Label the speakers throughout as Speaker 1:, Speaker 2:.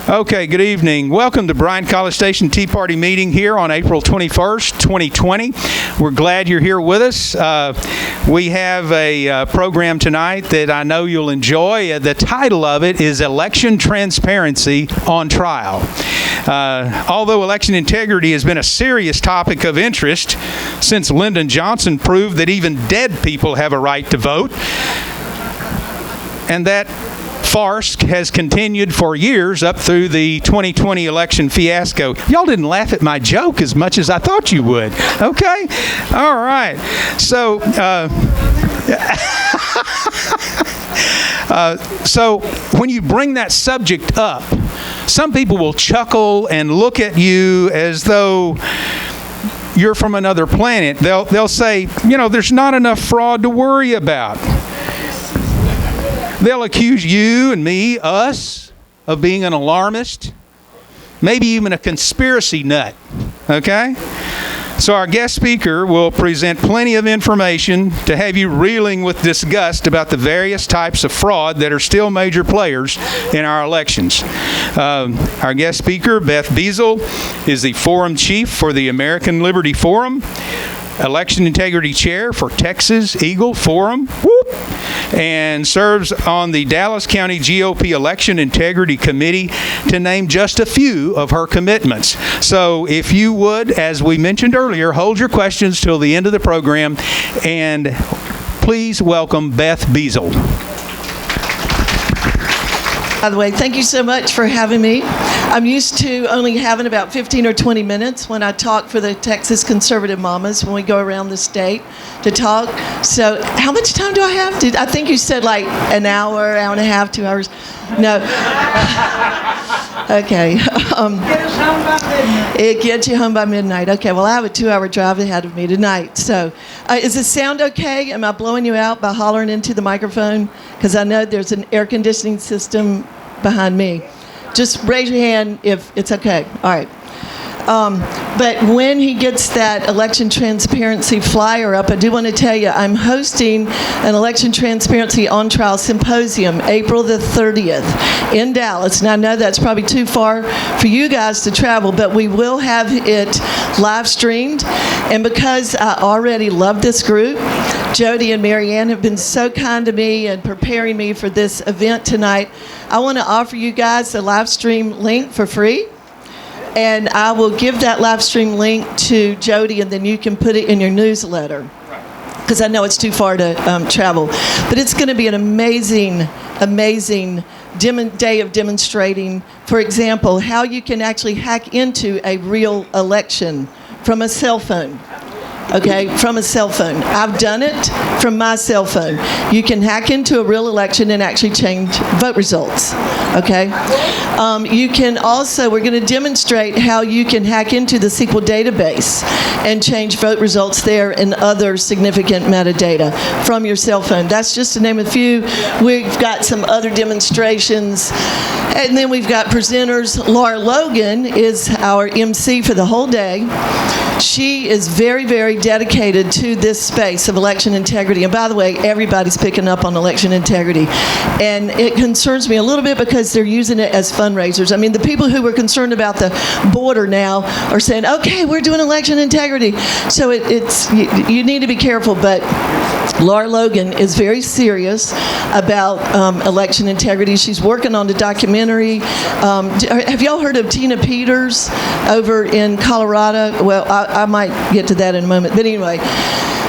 Speaker 1: Okay, good evening. Welcome to Bryan College Station Tea Party meeting here on April 21st, 2020. We're glad you're here with us. We have a program tonight that I know you'll enjoy. The title of it is Election Transparency on Trial. Although election integrity has been a serious topic of interest since Lyndon Johnson proved that even dead people have a right to vote, and that farce has continued for years up through the 2020 election fiasco. Y'all didn't laugh at my joke as much as I thought you would. Okay? All right. So, so when you bring that subject up, some people will chuckle and look at you as though you're from another planet. They'll say, you know, there's not enough fraud to worry about. They'll accuse you and me, us, of being an alarmist, maybe even a conspiracy nut, okay? So our guest speaker will present plenty of information to have you reeling with disgust about the various types of fraud that are still major players in our elections. Our guest speaker, Beth Biesel, is the Forum Chief for the American Liberty Forum, Election Integrity Chair for Texas Eagle Forum, and serves on the Dallas County GOP Election Integrity Committee, to name just a few of her commitments. So if you would, as we mentioned earlier, hold your questions till the end of the program, and please welcome Beth Biesel.
Speaker 2: By the way, thank you so much for having me. I'm used to only having about 15 or 20 minutes when I talk for the Texas conservative mamas when we go around the state to talk. So how much time do I have? I think you said like an hour, hour and a half, 2 hours. No. Okay.
Speaker 3: Get us home by midnight.
Speaker 2: It gets you home by midnight. Okay, well, I have a 2-hour drive ahead of me tonight. So is the sound okay? Am I blowing you out by hollering into the microphone? Because I know there's an air conditioning system behind me. Just raise your hand if it's okay. All right. But when he gets that election transparency flyer up, I do want to tell you I'm hosting an election transparency on trial symposium April the 30th in Dallas. And I know that's probably too far for you guys to travel, but we will have it live streamed. And because I already love this group, Jody and Marianne have been so kind to me and preparing me for this event tonight, I want to offer you guys the live stream link for free. And I will give that live stream link to Jody, and then you can put it in your newsletter, because I know it's too far to travel. But it's going to be an amazing, amazing day of demonstrating, for example, how you can actually hack into a real election from a cell phone. Okay, from a cell phone. I've done it from my cell phone. You can hack into a real election and actually change vote results. Okay? You can also, we're going to demonstrate how you can hack into the SQL database and change vote results there and other significant metadata from your cell phone. That's just to name a few. We've got some other demonstrations. And then we've got presenters. Laura Logan is our MC for the whole day. She is very, very dedicated to this space of election integrity. And by the way, everybody's picking up on election integrity. And it concerns me a little bit because they're using it as fundraisers. I mean, the people who were concerned about the border now are saying, okay, we're doing election integrity. So you need to be careful. But Laura Logan is very serious about election integrity. She's working on the documentary. Have y'all heard of Tina Peters over in Colorado? Well, I might get to that in a moment. But anyway,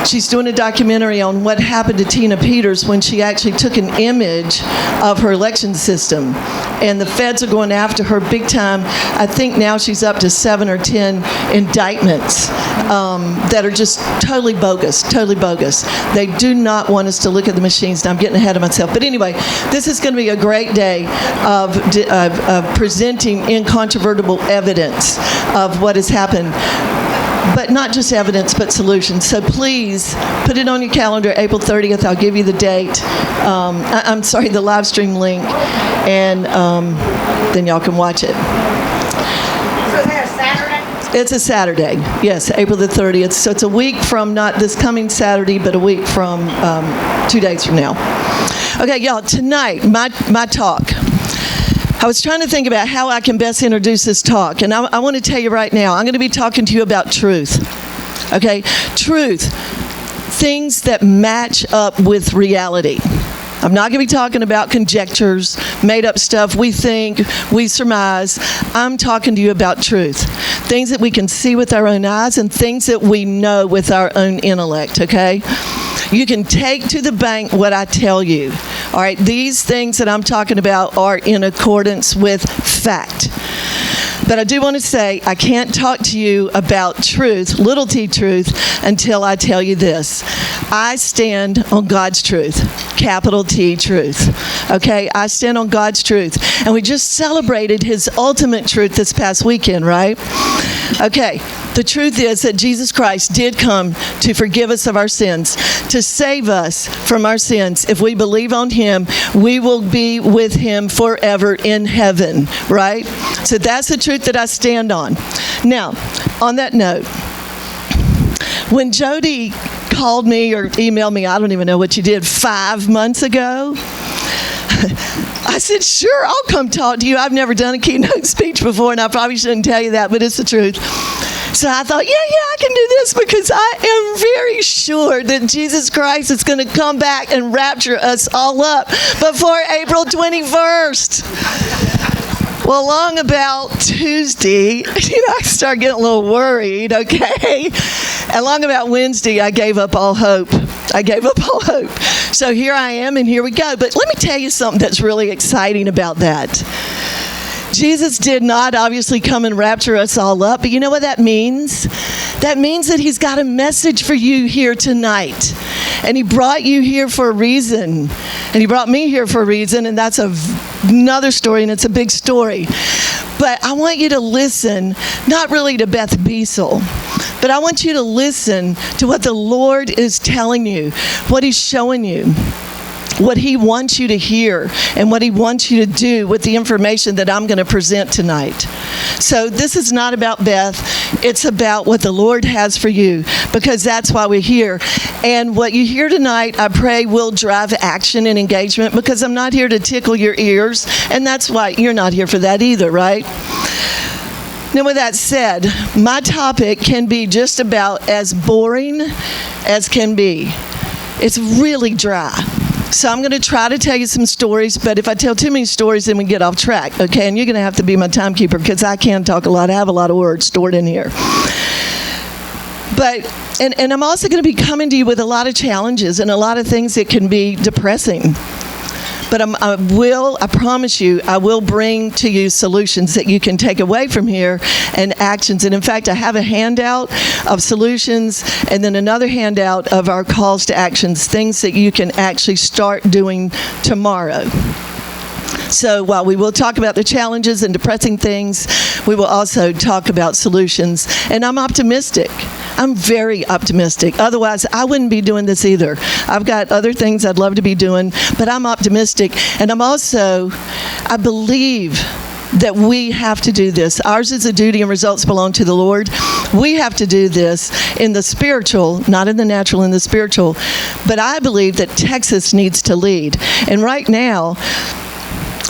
Speaker 2: she's doing a documentary on what happened to Tina Peters when she actually took an image of her election system. And the feds are going after her big time. I think now she's up to 7 or 10 indictments that are just totally bogus, totally bogus. They do not want us to look at the machines. Now I'm getting ahead of myself. But anyway, this is going to be a great day of presenting incontrovertible evidence of what has happened. But not just evidence, but solutions. So please put it on your calendar, April 30th. I'll give you the date. I'm sorry, the live stream link. And then y'all can watch it.
Speaker 3: So is that a Saturday?
Speaker 2: It's a Saturday, yes, April the 30th. So it's a week from not this coming Saturday, but a week from 2 days from now. Okay, y'all, tonight, my talk. I was trying to think about how I can best introduce this talk, and I want to tell you right now, I'm going to be talking to you about truth. Okay? Truth. Things that match up with reality. I'm not going to be talking about conjectures, made up stuff we think, we surmise. I'm talking to you about truth. Things that we can see with our own eyes and things that we know with our own intellect, okay? You can take to the bank what I tell you. All right, these things that I'm talking about are in accordance with fact. But I do want to say, I can't talk to you about truth, little t truth, until I tell you this. I stand on God's truth, capital T truth. Okay, I stand on God's truth. And we just celebrated His ultimate truth this past weekend, right? Okay, the truth is that Jesus Christ did come to forgive us of our sins, to save us from our sins. If we believe on Him, we will be with Him forever in heaven, right? So that's the truth that I stand on. Now, on that note, when Jody called me or emailed me, I don't even know what you did, 5 months ago, I said, sure, I'll come talk to you. I've never done a keynote speech before, and I probably shouldn't tell you that, but it's the truth. So I thought, yeah, I can do this because I am very sure that Jesus Christ is going to come back and rapture us all up before April 21st. Well, along about Tuesday, I started getting a little worried, okay? And along about Wednesday, I gave up all hope. So here I am, and here we go. But let me tell you something that's really exciting about that. Jesus did not obviously come and rapture us all up, but you know what that means? That means that He's got a message for you here tonight. And He brought you here for a reason. And He brought me here for a reason, and that's another story, and it's a big story. But I want you to listen, not really to Beth Biesel, but I want you to listen to what the Lord is telling you, what He's showing you, what He wants you to hear, and what He wants you to do with the information that I'm going to present tonight. So this is not about Beth. It's about what the Lord has for you, because that's why we're here. And what you hear tonight, I pray, will drive action and engagement, because I'm not here to tickle your ears, and that's why you're not here for that either, right? Now, with that said, my topic can be just about as boring as can be. It's really dry. So I'm going to try to tell you some stories, but if I tell too many stories, then we get off track, okay? And you're going to have to be my timekeeper, because I can talk a lot. I have a lot of words stored in here. But, and I'm also going to be coming to you with a lot of challenges and a lot of things that can be depressing. But I promise you, I will bring to you solutions that you can take away from here and actions. And in fact, I have a handout of solutions and then another handout of our calls to actions, things that you can actually start doing tomorrow. So while we will talk about the challenges and depressing things, we will also talk about solutions. And I'm optimistic. I'm very optimistic. Otherwise, I wouldn't be doing this either. I've got other things I'd love to be doing, but I'm optimistic. And I believe that we have to do this. Ours is a duty and results belong to the Lord. We have to do this in the spiritual, not in the natural, in the spiritual. But I believe that Texas needs to lead. And right now,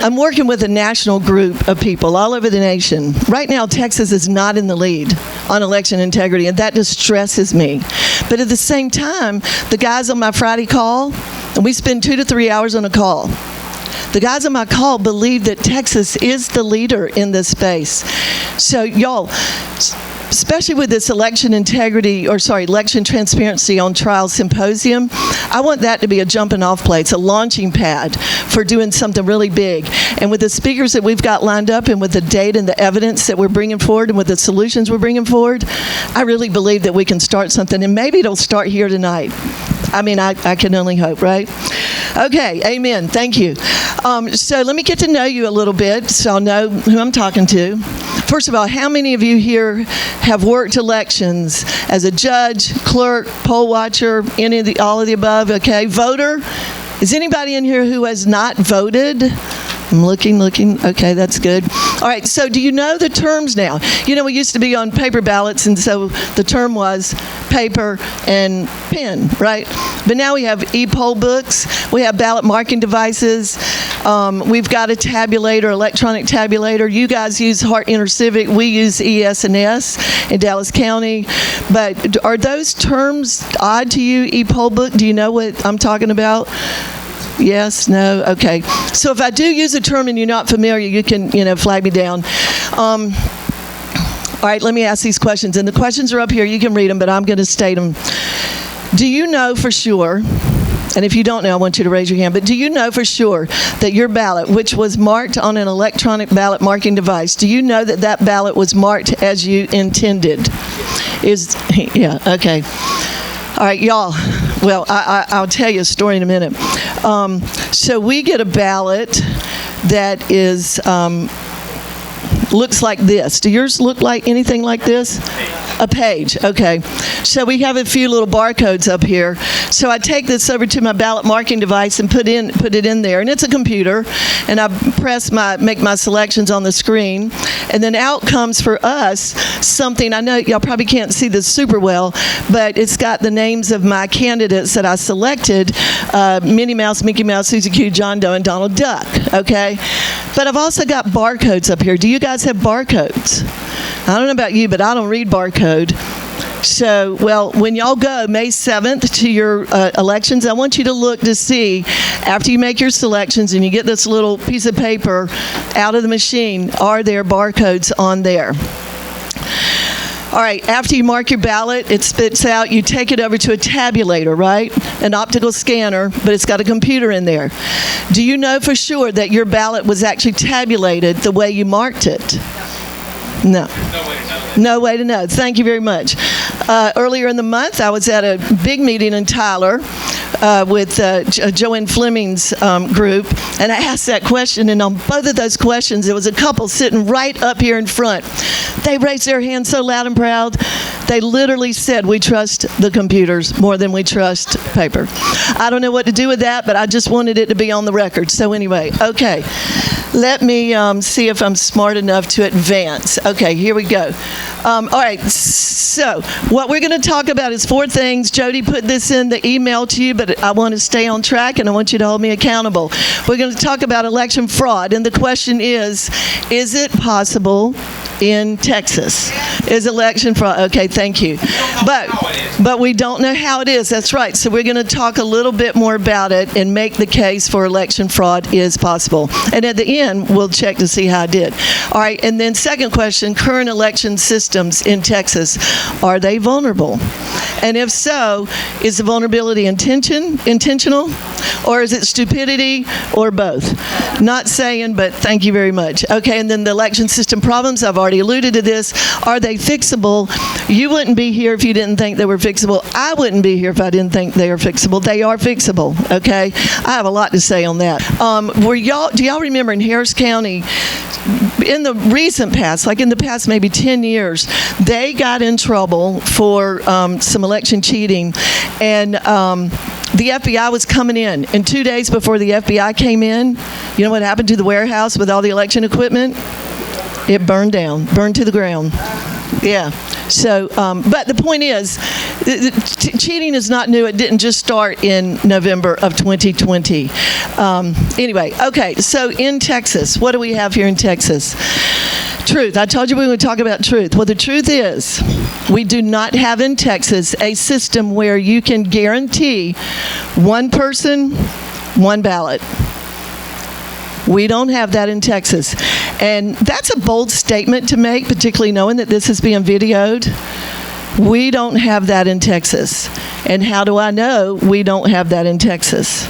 Speaker 2: I'm working with a national group of people all over the nation. Right now, Texas is not in the lead on election integrity, and that distresses me. But at the same time, the guys on my Friday call, and we spend 2 to 3 hours on a call, the guys on my call believe that Texas is the leader in this space. So y'all, especially with this election transparency on trial symposium, I want that to be a jumping off place, a launching pad for doing something really big. And with the speakers that we've got lined up and with the data and the evidence that we're bringing forward and with the solutions we're bringing forward, I really believe that we can start something, and maybe it'll start here tonight. I mean, I can only hope, right? Okay, amen. Thank you. So let me get to know you a little bit so I'll know who I'm talking to. First of all, how many of you here have worked elections as a judge, clerk, poll watcher, all of the above? Okay, voter? Is anybody in here who has not voted? I'm looking. Okay, that's good. All right, so do you know the terms now? You know, we used to be on paper ballots, and so the term was paper and pen, right? But now we have e-poll books. We have ballot marking devices. We've got a tabulator, electronic tabulator. You guys use Hart InterCivic. We use ES&S in Dallas County. But are those terms odd to you, e-poll book? Do you know what I'm talking about? Yes, no, okay. So if I do use a term and you're not familiar, you can, flag me down. All right, let me ask these questions. And the questions are up here. You can read them, but I'm going to state them. Do you know for sure, and if you don't know, I want you to raise your hand, but do you know for sure that your ballot, which was marked on an electronic ballot marking device, do you know that that ballot was marked as you intended? Yeah, okay. All right, y'all. Well, I'll tell you a story in a minute. So we get a ballot that is looks like this. Do yours look like anything like this? A page, okay. So we have a few little barcodes up here. So I take this over to my ballot marking device and put it in there, and it's a computer, and I make my selections on the screen, and then out comes for us something. I know y'all probably can't see this super well, but it's got the names of my candidates that I selected: Minnie Mouse, Mickey Mouse, Susie Q, John Doe, and Donald Duck. Okay, but I've also got barcodes up here. Do you guys have barcodes? I don't know about you, but I don't read barcode. So, well, when y'all go May 7th to your elections, I want you to look to see, after you make your selections and you get this little piece of paper out of the machine, are there barcodes on there? All right, after you mark your ballot, it spits out, you take it over to a tabulator, right? An optical scanner, but it's got a computer in there. Do you know for sure that your ballot was actually tabulated the way you marked it? No. No way to know. Thank you very much. Earlier in the month, I was at a big meeting in Tyler with Joanne Fleming's group, and I asked that question, and on both of those questions, there was a couple sitting right up here in front. They raised their hand so loud and proud. They literally said, "We trust the computers more than we trust paper." I don't know what to do with that, but I just wanted it to be on the record. So anyway, okay. Let me see if I'm smart enough to advance. Okay, here we go. All right, so what we're going to talk about is 4 things. Jody put this in the email to you, but I want to stay on track, and I want you to hold me accountable. We're going to talk about election fraud, and the question is it possible in Texas? Is election fraud? Okay, thank you. But we don't know how it is. That's right. So we're going to talk a little bit more about it and make the case for election fraud is possible. And at the end, we'll check to see how I did. All right, and then second question, current election systems in Texas, are they vulnerable? And if so, is the vulnerability intentional, or is it stupidity, or both? Not saying, but thank you very much. Okay, and then the election system problems, I've already alluded to this. Are they fixable? You wouldn't be here if you didn't think they were fixable. I wouldn't be here if I didn't think they were fixable. They are fixable, okay? I have a lot to say on that. Do y'all remember in Harris County, in the recent past, like in the past maybe 10 years, they got in trouble for some election cheating, and the FBI was coming in, and 2 days before the FBI came in, you know what happened to the warehouse with all the election equipment? It burned down, burned to the ground. Yeah. So, but the point is, cheating is not new. It didn't just start in November of 2020. Anyway, okay, so in Texas, what do we have here in Texas? Truth. I told you we would talk about truth. Well, the truth is, we do not have in Texas a system where you can guarantee one person, one ballot. We don't have that in Texas. And that's a bold statement to make, particularly knowing that this is being videoed. We don't have that in Texas. And how do I know we don't have that in Texas?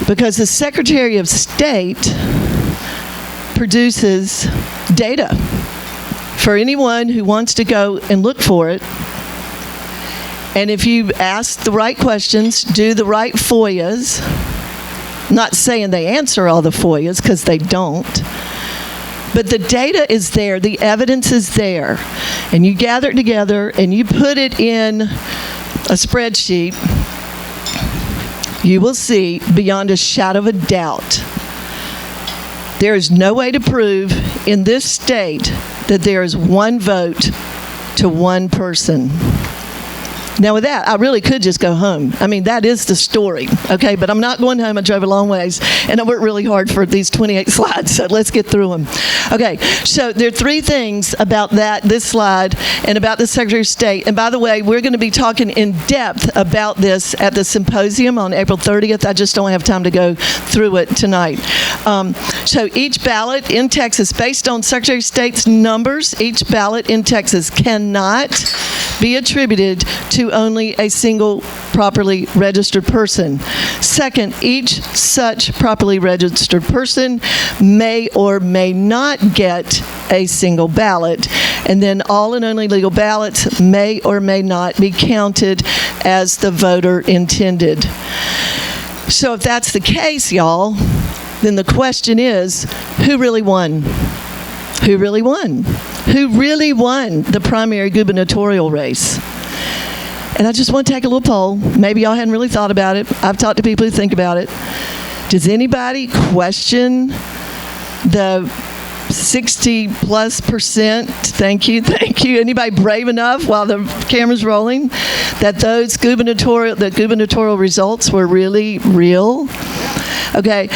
Speaker 2: Because the Secretary of State produces data for anyone who wants to go and look for it. And if you ask the right questions, do the right FOIAs, not saying they answer all the FOIAs, because they don't, but the data is there, the evidence is there, and you gather it together and you put it in a spreadsheet, you will see beyond a shadow of a doubt there is no way to prove in this state that there is one vote to one person. Now with that, I really could just go home. I mean, that is the story, okay? But I'm not going home. I drove a long ways, and I worked really hard for these 28 slides, so let's get through them. Okay, so there are three things about this slide and about the Secretary of State. And by the way, we're going to be talking in depth about this at the symposium on April 30th. I just don't have time to go through it tonight. So each ballot in Texas, based on Secretary of State's numbers, each ballot in Texas cannot be attributed to only a single properly registered person. Second, each such properly registered person may or may not get a single ballot. And then all and only legal ballots may or may not be counted as the voter intended. So if that's the case, y'all, then the question is, who really won? Who really won? Who really won the primary gubernatorial race? And I just want to take a little poll. Maybe y'all hadn't really thought about it. I've talked to people who think about it. Does anybody question the 60+%? Thank you. Anybody brave enough while the camera's rolling that those gubernatorial results were really real? Okay.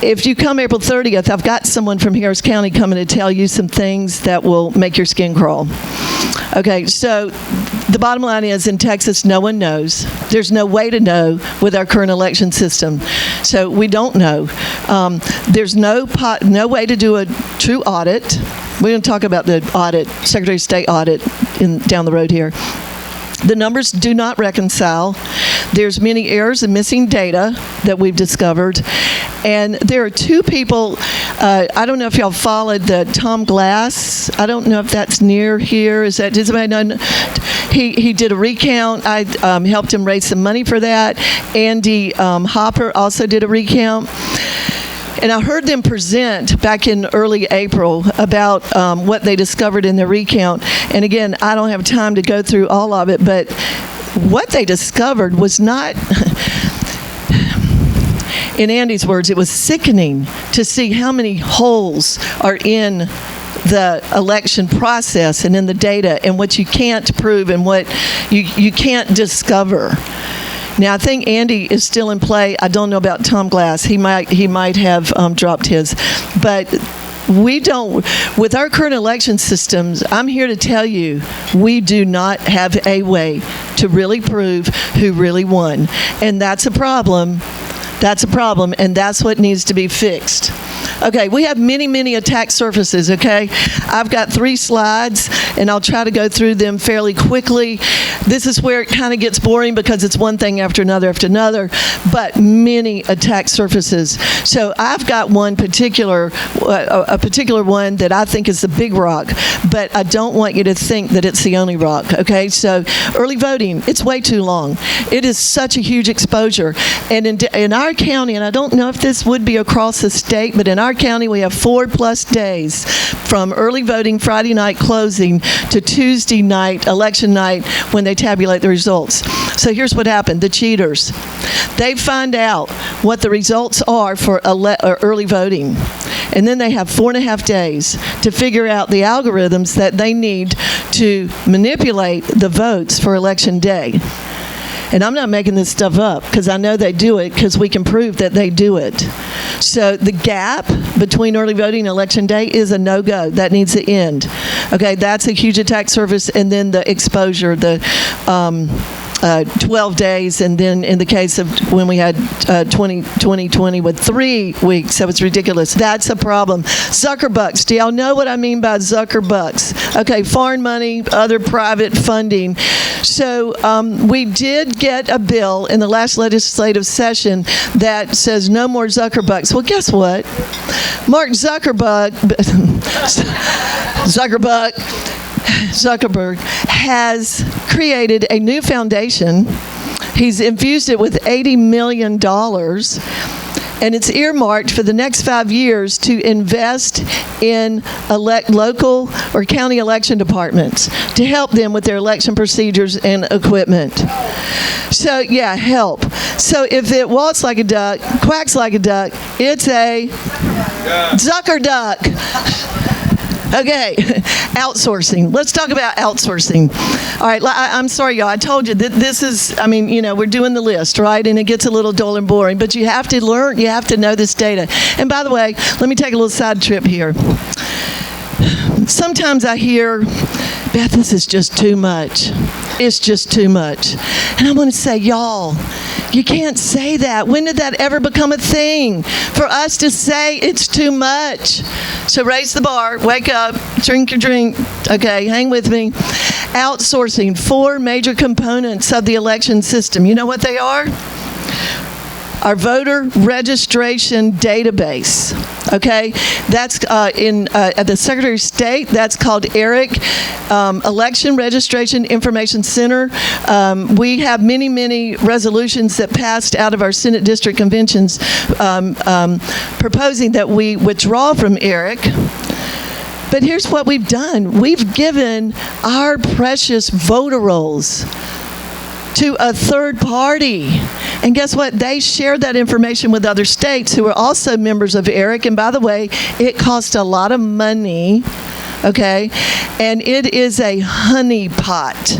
Speaker 2: If you come April 30th, I've got someone from Harris County coming to tell you some things that will make your skin crawl. Okay, so the bottom line is, in Texas, no one knows. There's no way to know with our current election system. So we don't know. There's no way to do a true audit. We're going to talk about the audit, Secretary of State audit down the road here. The numbers do not reconcile. There's many errors and missing data that we've discovered. And there are two people, I don't know if y'all followed the Tom Glass. I don't know if that's near here. Does anybody know? He did a recount. I helped him raise some money for that. Andy Hopper also did a recount. And I heard them present back in early April about what they discovered in their recount. And again, I don't have time to go through all of it, but what they discovered was not, in Andy's words, it was sickening to see how many holes are in the election process and in the data, and what you can't prove and what you can't discover. Now, I think Andy is still in play. I don't know about Tom Glass. He might have dropped his. But we don't, with our current election systems, I'm here to tell you, we do not have a way to really prove who really won. And that's a problem. That's a problem, and that's what needs to be fixed. Okay, we have many, many attack surfaces, okay? I've got 3 slides, and I'll try to go through them fairly quickly. This is where it kind of gets boring because it's one thing after another, but many attack surfaces. So I've got one particular, a particular one that I think is the big rock, but I don't want you to think that it's the only rock, okay? So early voting, it's way too long. It is such a huge exposure, and in our county, and I don't know if this would be across the state, but in our county we have 4+ days from early voting Friday night closing to Tuesday night, election night, when they tabulate the results. So here's what happened. The cheaters, they find out what the results are for early voting, and then they have 4.5 days to figure out the algorithms that they need to manipulate the votes for election day. And I'm not making this stuff up because I know they do it because we can prove that they do it. So the gap between early voting and election day is a no-go. That needs to end. Okay, that's a huge attack surface. And then the exposure, the 12 days, and then in the case of when we had 2020 with 3 weeks, that was ridiculous. That's a problem. Zuckerbucks. Do y'all know what I mean by Zuckerbucks? Okay, foreign money, other private funding. So we did get a bill in the last legislative session that says no more Zuckerbucks. Well, guess what? Mark Zuckerberg has created a new foundation. He's infused it with $80 million, and it's earmarked for the next 5 years to invest in local or county election departments to help them with their election procedures and equipment. So, yeah, help. So if it walks like a duck, quacks like a duck, it's a Zucker duck. Okay, outsourcing. Let's talk about outsourcing. All right, I'm sorry, y'all. I told you that this is, we're doing the list, right? And it gets a little dull and boring, but you have to learn, you have to know this data. And by the way, let me take a little side trip here. Sometimes I hear, Beth, this is just too much. It's just too much. And I want to say, y'all, you can't say that. When did that ever become a thing? For us to say it's too much. So raise the bar, wake up, drink your drink. Okay, hang with me. Outsourcing, 4 major components of the election system. You know what they are? Our voter registration database, okay? That's at the Secretary of State, that's called ERIC, Election Registration Information Center. We have many, many resolutions that passed out of our Senate district conventions proposing that we withdraw from ERIC. But here's what we've done. We've given our precious voter rolls to a third party. And guess what? They share that information with other states who are also members of ERIC. And by the way, it costs a lot of money, okay? And it is a honeypot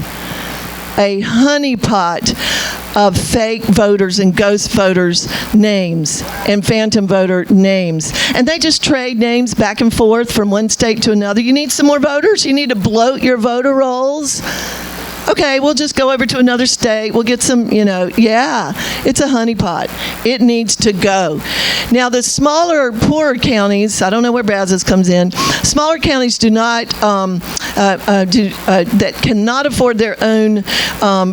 Speaker 2: of fake voters and ghost voters' names and phantom voter names. And they just trade names back and forth from one state to another. You need some more voters? You need to bloat your voter rolls? Okay, we'll just go over to another state. We'll get some, it's a honeypot. It needs to go. Now, the smaller, poorer counties, I don't know where Brazos comes in, smaller counties do not, that cannot afford their own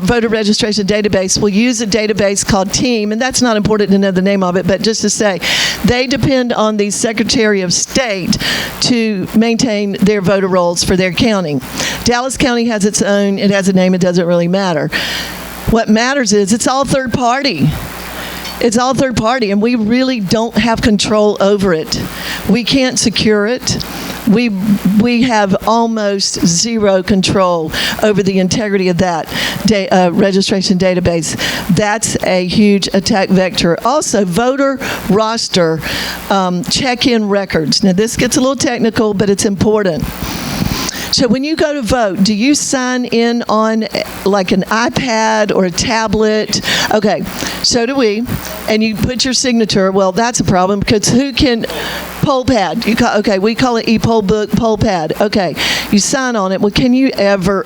Speaker 2: voter registration database will use a database called TEAM, and that's not important to know the name of it, but just to say, they depend on the Secretary of State to maintain their voter rolls for their county. Dallas County has its own, it has a name, it doesn't really matter. What matters is it's all third party. It's all third party, and we really don't have control over it. We can't secure it. We have almost zero control over the integrity of that registration database. That's a huge attack vector. Also, voter roster check-in records. Now, this gets a little technical, but it's important. So when you go to vote, do you sign in on like an iPad or a tablet? Okay, so do we. And you put your signature. Well, that's a problem because who can... Poll pad. We call it e-poll book, poll pad. Okay, you sign on it. Well, can you ever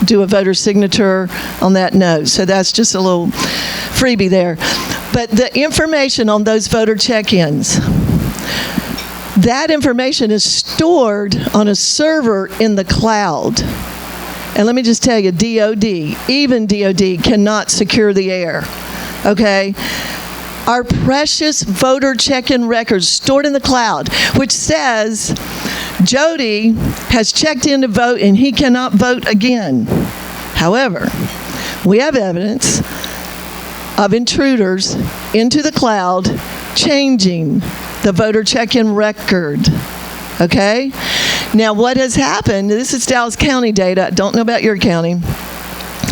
Speaker 2: do a voter signature on that? No. So that's just a little freebie there. But the information on those voter check-ins, that information is stored on a server in the cloud. And let me just tell you, even DOD cannot secure the air. Okay? Our precious voter check-in records stored in the cloud, which says Jody has checked in to vote and he cannot vote again. However, we have evidence of intruders into the cloud changing the voter check-in record. Okay? Now, what has happened, this is Dallas County data. I don't know about your county.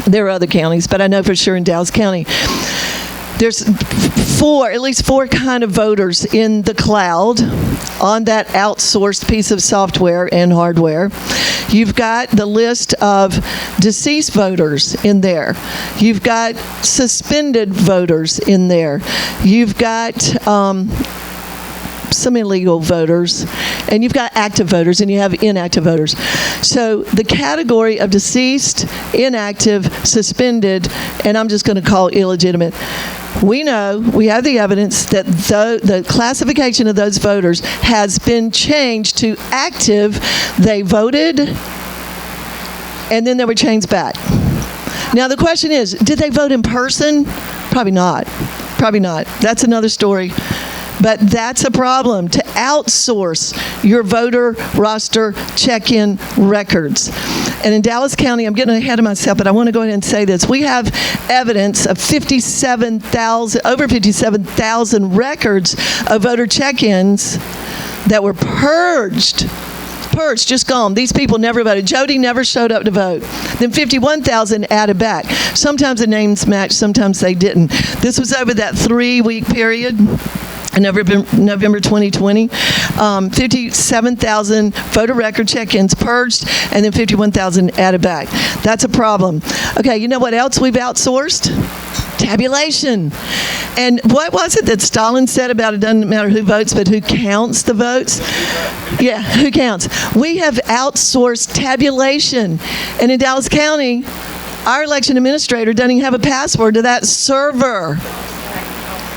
Speaker 2: There are other counties, but I know for sure in Dallas County. There's at least four kind of voters in the cloud on that outsourced piece of software and hardware. You've got the list of deceased voters in there. You've got suspended voters in there. You've got some illegal voters, and you've got active voters, and you have inactive voters. So the category of deceased, inactive, suspended, and I'm just going to call illegitimate. We know, we have the evidence that the classification of those voters has been changed to active. They voted, and then they were changed back. Now the question is, did they vote in person? Probably not. Probably not. That's another story. But that's a problem, to outsource your voter roster check-in records. And in Dallas County, I'm getting ahead of myself, but I want to go ahead and say this. We have evidence of over 57,000 records of voter check-ins that were purged, just gone. These people never voted. Jody never showed up to vote. Then 51,000 added back. Sometimes the names matched, sometimes they didn't. This was over that 3-week period. in November 2020, 57,000 voter record check-ins purged, and then 51,000 added back. That's a problem. Okay, you know what else we've outsourced? Tabulation. And what was it that Stalin said about it doesn't matter who votes, but who counts the votes? Yeah, who counts? We have outsourced tabulation. And in Dallas County, our election administrator doesn't even have a password to that server.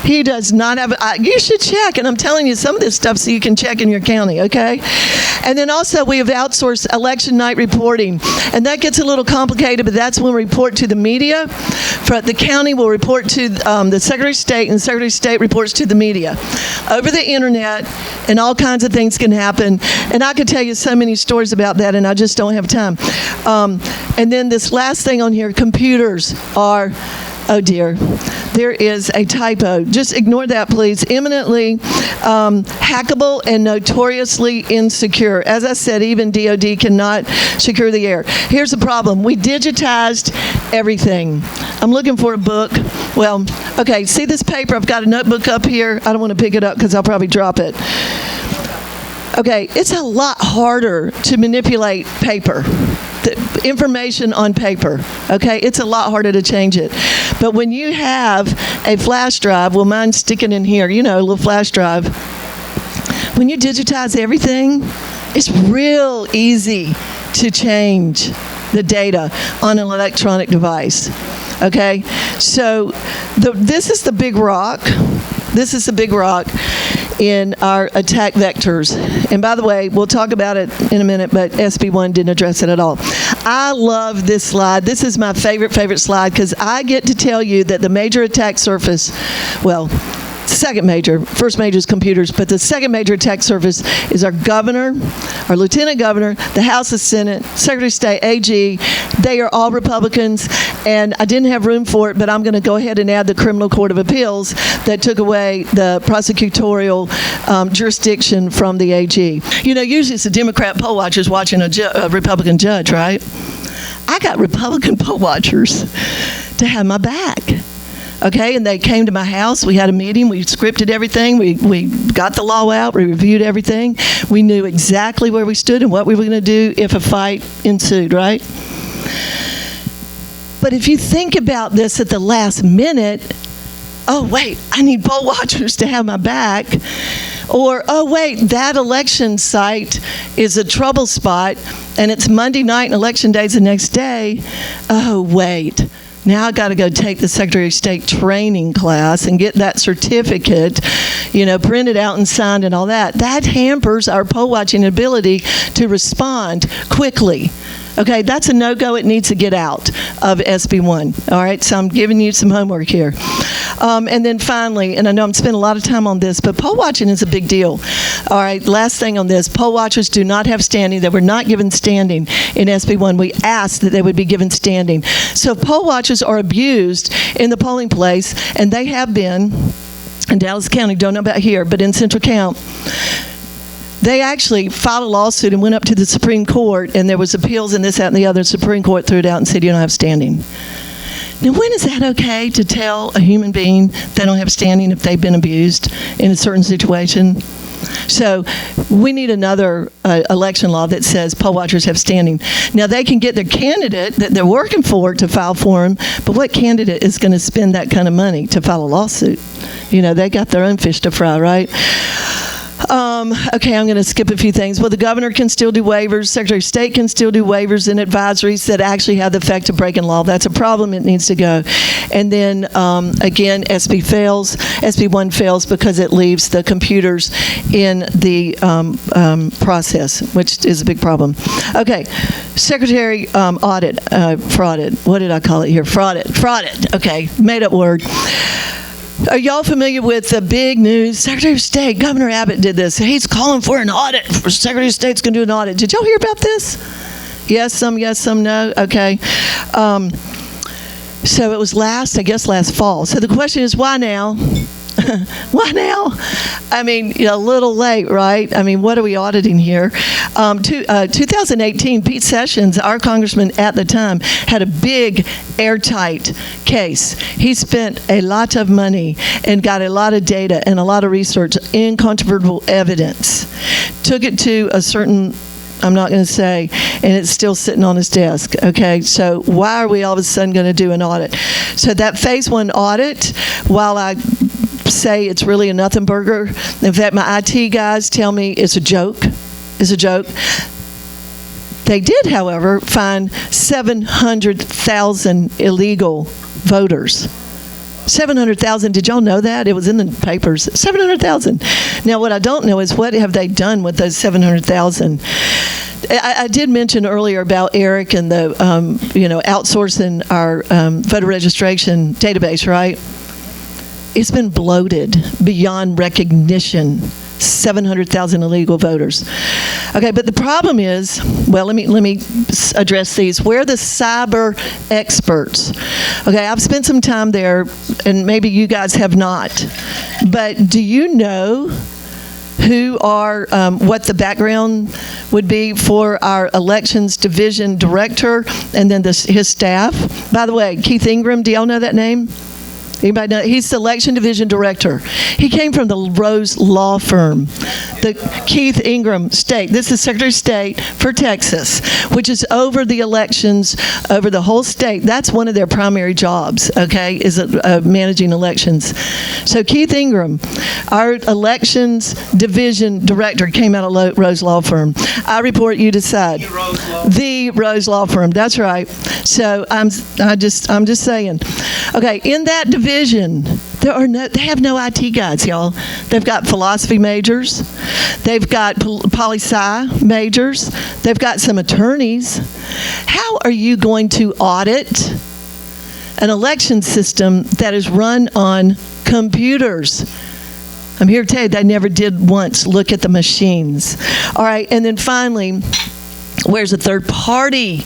Speaker 2: He does not have, you should check, and I'm telling you some of this stuff so you can check in your county, okay? And then also we have outsourced election night reporting, and that gets a little complicated, but that's when we report to the media. The county will report to the Secretary of State, and the Secretary of State reports to the media. Over the internet, and all kinds of things can happen, and I could tell you so many stories about that, and I just don't have time. And then this last thing on here, computers are, oh dear, there is a typo. Just ignore that, please. Eminently hackable and notoriously insecure. As I said, even DOD cannot secure the air. Here's the problem. We digitized everything. I'm looking for a book. Well, okay, see this paper? I've got a notebook up here. I don't want to pick it up because I'll probably drop it. Okay, it's a lot harder to manipulate paper. The information on paper, okay? It's a lot harder to change it. But when you have a flash drive, well, mine's sticking in here, you know, a little flash drive. When you digitize everything, it's real easy to change the data on an electronic device, okay? So this is the big rock. This is the big rock in our attack vectors. And by the way, we'll talk about it in a minute, but SB1 didn't address it at all. I love this slide. This is my favorite slide because I get to tell you that the major attack surface, well, second major, first major is computers, but the second major attack surface is our governor, our lieutenant governor, the House and Senate, Secretary of State, AG. They are all Republicans, and I didn't have room for it, but I'm going to go ahead and add the Criminal Court of Appeals that took away the prosecutorial jurisdiction from the AG. You know, usually it's a Democrat poll watchers watching a Republican judge, right? I got Republican poll watchers to have my back. Okay, and they came to my house. We had a meeting. We scripted everything. We got the law out. We reviewed everything. We knew exactly where we stood and what we were going to do if a fight ensued, right? But if you think about this at the last minute, oh, wait, I need poll watchers to have my back. Or, oh, wait, that election site is a trouble spot, and it's Monday night and election day's the next day. Oh, wait. Now I got to go take the Secretary of State training class and get that certificate, you know, printed out and signed and all that. That hampers our poll watching ability to respond quickly. Okay, that's a no-go. It needs to get out of SB1. All right, so I'm giving you some homework here. And then finally, and I know I'm spending a lot of time on this, but poll watching is a big deal. All right, last thing on this. Poll watchers do not have standing. They were not given standing in SB1. We asked that they would be given standing. So if poll watchers are abused in the polling place, and they have been in Dallas County, don't know about here, but in Central Count, they actually filed a lawsuit and went up to the Supreme Court, and there was appeals and this, that, and the other. Supreme Court threw it out and said, you don't have standing. Now, when is that okay to tell a human being they don't have standing if they've been abused in a certain situation? So we need another election law that says poll watchers have standing. Now, they can get their candidate that they're working for to file for them, but what candidate is going to spend that kind of money to file a lawsuit? You know, they got their own fish to fry, right? Okay, I'm going to skip a few things. Well, the governor can still do waivers. Secretary of State can still do waivers and advisories that actually have the effect of breaking law. That's a problem. It needs to go. And then, again, SB1 fails because it leaves the computers in the process, which is a big problem. Okay, Secretary frauded. What did I call it here? Frauded. Okay, made up word. Are y'all familiar with the big news? Secretary of State, Governor Abbott did this. He's calling for an audit. Secretary of State's going to do an audit. Did y'all hear about this? Yes, some no. Okay. So it was last fall. So the question is, why now? Why now? I mean, a little late, right? I mean, what are we auditing here? 2018, Pete Sessions, our congressman at the time, had a big airtight case. He spent a lot of money and got a lot of data and a lot of research, incontrovertible evidence. Took it to a certain, I'm not going to say, and it's still sitting on his desk, okay? So why are we all of a sudden going to do an audit? So that phase 1 audit, while I say it's really a nothing burger, in fact, my IT guys tell me it's a joke. It's a joke. They did, however, find 700,000 illegal voters. 700,000. Did y'all know that? It was in the papers. 700,000. Now, what I don't know is what have they done with those 700,000? I did mention earlier about Eric and the, outsourcing our voter registration database, right? It's been bloated beyond recognition. 700,000 illegal voters. Okay, but the problem is, well, let me address these. We're the cyber experts. Okay, I've spent some time there, and maybe you guys have not. But do you know who are, what the background would be for our elections division director and then his staff? By the way, Keith Ingram, do y'all know that name? Anybody know? He's the election division director. He came from the Rose Law Firm, the Keith Ingram State. This is Secretary of State for Texas, which is over the elections over the whole state. That's one of their primary jobs, okay, is managing elections. So Keith Ingram, our elections division director, came out of Rose Law Firm. I report, you decide. The Rose Law Firm. That's right. So I'm just saying. Okay, in that division, they have no IT guys, y'all. They've got philosophy majors, they've got poli-sci majors, they've got some attorneys. How are you going to audit an election system that is run on computers? I'm here to tell you they never did once look at the machines. All right, and then finally, where's a third party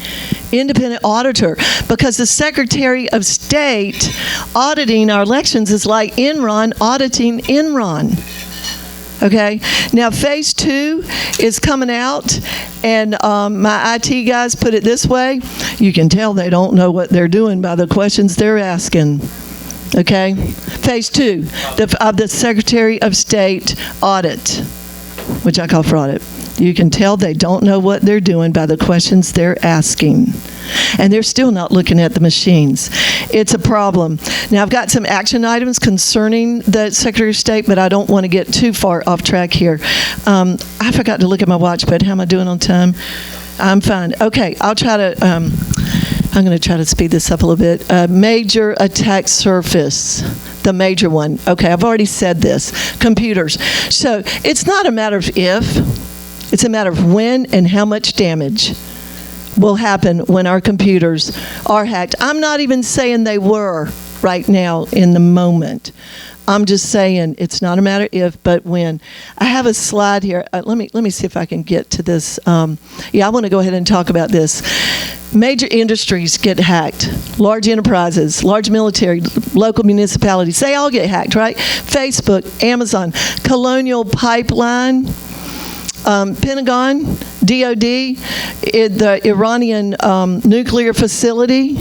Speaker 2: independent auditor? Because the Secretary of State auditing our elections is like Enron auditing Enron. Okay, now phase 2 is coming out, and my IT guys put it this way: you can tell they don't know what they're doing by the questions they're asking. Okay, phase 2 of the Secretary of State audit, which I call fraud audit. You can tell they don't know what they're doing by the questions they're asking. And they're still not looking at the machines. It's a problem. Now, I've got some action items concerning the Secretary of State, but I don't want to get too far off track here. I forgot to look at my watch, but how am I doing on time? I'm fine. Okay, I'll try to... I'm going to try to speed this up a little bit. Major attack surface, the major one. Okay, I've already said this. Computers. So it's not a matter of if, it's a matter of when and how much damage will happen when our computers are hacked. I'm not even saying they were right now in the moment. I'm just saying it's not a matter of if, but when. I have a slide here. Let me see if I can get to this. I want to go ahead and talk about this. Major industries get hacked. Large enterprises, large military, local municipalities, they all get hacked, right? Facebook, Amazon, Colonial Pipeline, Pentagon, DOD, the Iranian nuclear facility.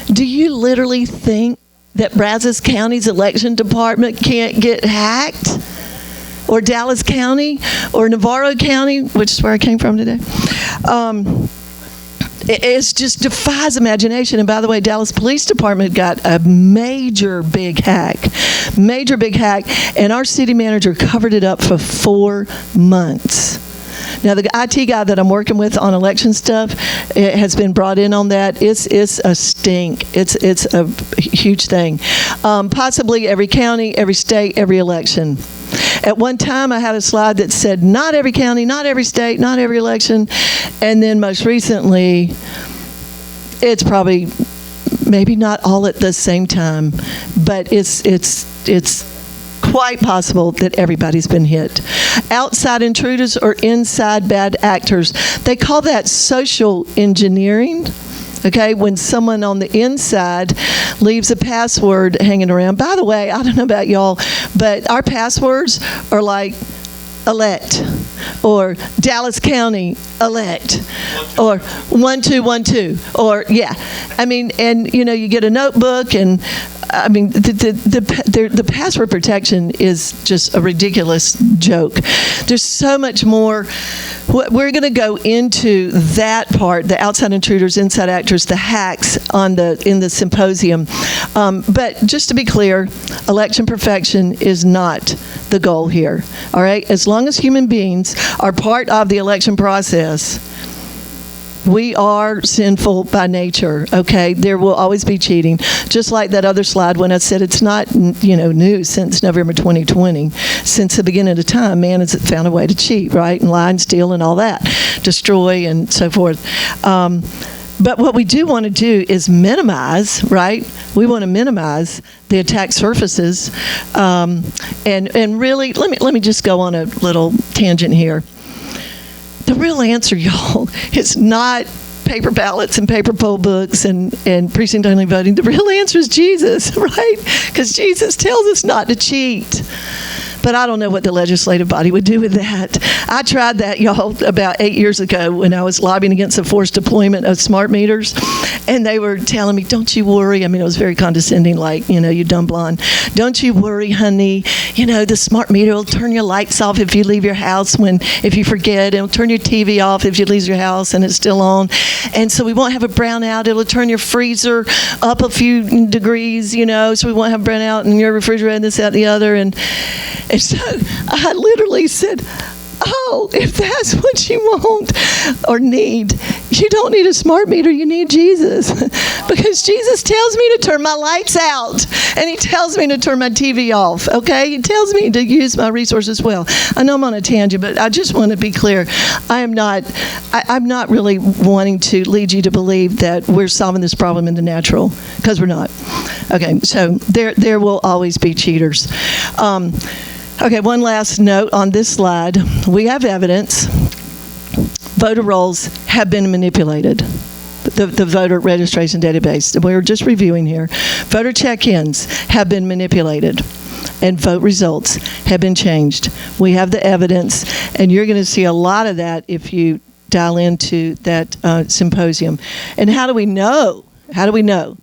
Speaker 2: Do you literally think that Brazos County's election department can't get hacked? Or Dallas County? Or Navarro County, which is where I came from today? It just defies imagination. And by the way, Dallas Police Department got a major big hack. And our city manager covered it up for 4 months. Now, the IT guy that I'm working with on election stuff has been brought in on that. It's a stink. It's a huge thing. Possibly every county, every state, every election. At one time, I had a slide that said, not every county, not every state, not every election. And then most recently, it's probably maybe not all at the same time, but it's quite possible that everybody's been hit. Outside intruders or inside bad actors. They call that social engineering. Okay, when someone on the inside leaves a password hanging around. By the way, I don't know about y'all, but our passwords are like elect, or Dallas County elect, or 1212, or yeah. I mean, and you know, you get a notebook, and I mean, the password protection is just a ridiculous joke. There's so much more. We're going to go into that part, the outside intruders, inside actors, the hacks in the symposium. But just to be clear, election perfection is not the goal here. All right? As long as human beings are part of the election process, we are sinful by nature, okay? There will always be cheating. Just like that other slide when I said it's not, new since November 2020. Since the beginning of time, man has found a way to cheat, right? And lie and steal and all that. Destroy and so forth. But what we do want to do is minimize, right? We want to minimize the attack surfaces. And really, let me just go on a little tangent here. The real answer, y'all, is not paper ballots and paper poll books and precinct-only voting. The real answer is Jesus, right? Because Jesus tells us not to cheat. But I don't know what the legislative body would do with that. I tried that, y'all, about 8 years ago when I was lobbying against the forced deployment of smart meters. And they were telling me, don't you worry. I mean, it was very condescending, like, you dumb blonde. Don't you worry, honey. The smart meter will turn your lights off if you leave your house if you forget. It'll turn your TV off if you leave your house and it's still on. And so we won't have a brownout. It'll turn your freezer up a few degrees, so we won't have brownout in your refrigerator, this, that, the other. And so I literally said, oh, if that's what you want or need, you don't need a smart meter, you need Jesus. Because Jesus tells me to turn my lights out, and he tells me to turn my TV off, okay? He tells me to use my resources well. I know I'm on a tangent, but I just want to be clear. I'm not really wanting to lead you to believe that we're solving this problem in the natural, because we're not. Okay, so there will always be cheaters. Okay, one last note on this slide. We have evidence. Voter rolls have been manipulated. The voter registration database that we were just reviewing here. Voter check-ins have been manipulated. And vote results have been changed. We have the evidence, and you're going to see a lot of that if you dial into that symposium. And how do we know? How do we know?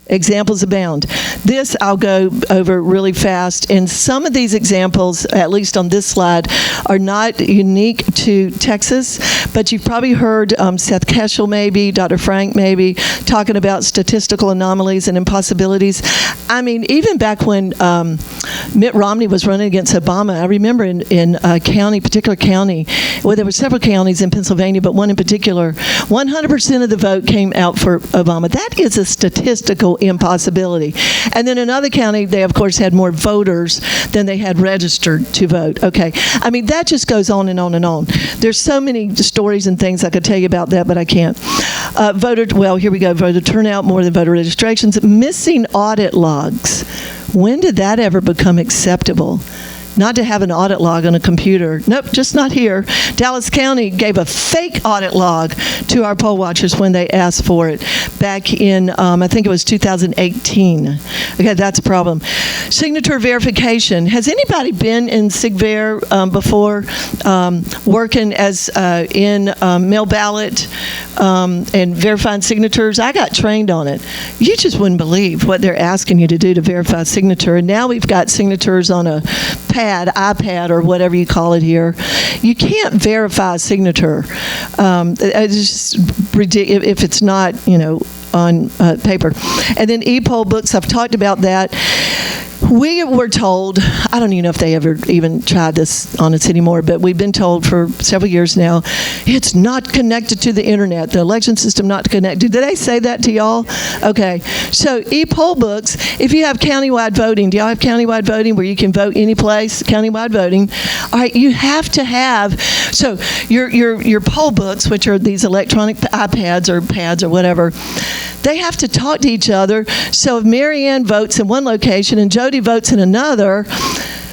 Speaker 2: Examples abound. This I'll go over really fast. And some of these examples, at least on this slide, are not unique to Texas, but you've probably heard Seth Keshel maybe, Dr. Frank maybe, talking about statistical anomalies and impossibilities. I mean, even back when Mitt Romney was running against Obama, I remember in a particular county, well, there were several counties in Pennsylvania, but one in particular, 100% of the vote came out for Obama. That is a statistical impossibility. And then another county, they of course had more voters than they had registered to vote. Okay, I mean that just goes on and on and on. There's so many stories and things I could tell you about that, but I can't. Here we go. Voter turnout more than voter registrations. Missing audit logs. When did that ever become acceptable? Not to have an audit log on a computer. Nope, just not here. Dallas County gave a fake audit log to our poll watchers when they asked for it back in, I think it was 2018. Okay, that's a problem. Signature verification. Has anybody been in SigVer before, working as in mail ballot and verifying signatures? I got trained on it. You just wouldn't believe what they're asking you to do to verify a signature. And now we've got signatures on a iPad, or whatever you call it here. You can't verify a signature. It's just ridiculous if it's not, on paper. And then e-poll books, I've talked about that. We were told, I don't even know if they ever even tried this on us anymore, but we've been told for several years now, it's not connected to the internet, the election system not connected. Did they say that to y'all? Okay, so e-poll books, if you have countywide voting, do y'all have countywide voting where you can vote any place, countywide voting? All right, you have to have, so your poll books, which are these electronic iPads or pads or whatever, they have to talk to each other. So if Mary Ann votes in one location and Jody votes in another,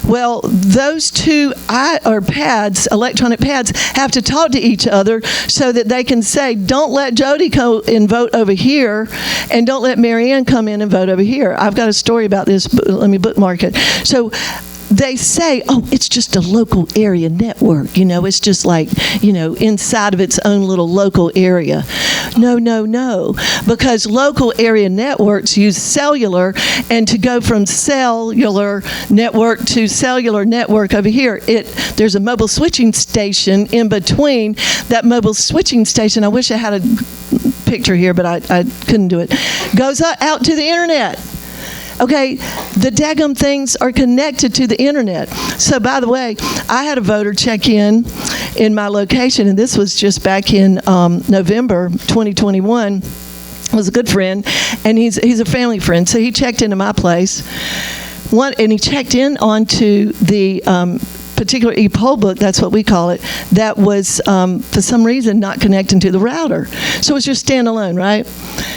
Speaker 2: Well, those two pads, electronic pads, have to talk to each other so that they can say, don't let Jody go and vote over here, and don't let Marianne come in and vote over here. I've got a story about this, but let me bookmark it. So they say, oh, it's just a local area network. It's just like, inside of its own little local area. No. Because local area networks use cellular, and to go from cellular network to cellular network over here, there's a mobile switching station in between. That mobile switching station, I wish I had a picture here, but I couldn't do it, goes out to the internet. Okay, the daggum things are connected to the internet. So, by the way, I had a voter check in my location, and this was just back in November 2021. Was a good friend, and he's a family friend. So he checked into my place. And he checked in onto the particular e-poll book, that's what we call it, that was for some reason not connecting to the router. So it was just standalone, right?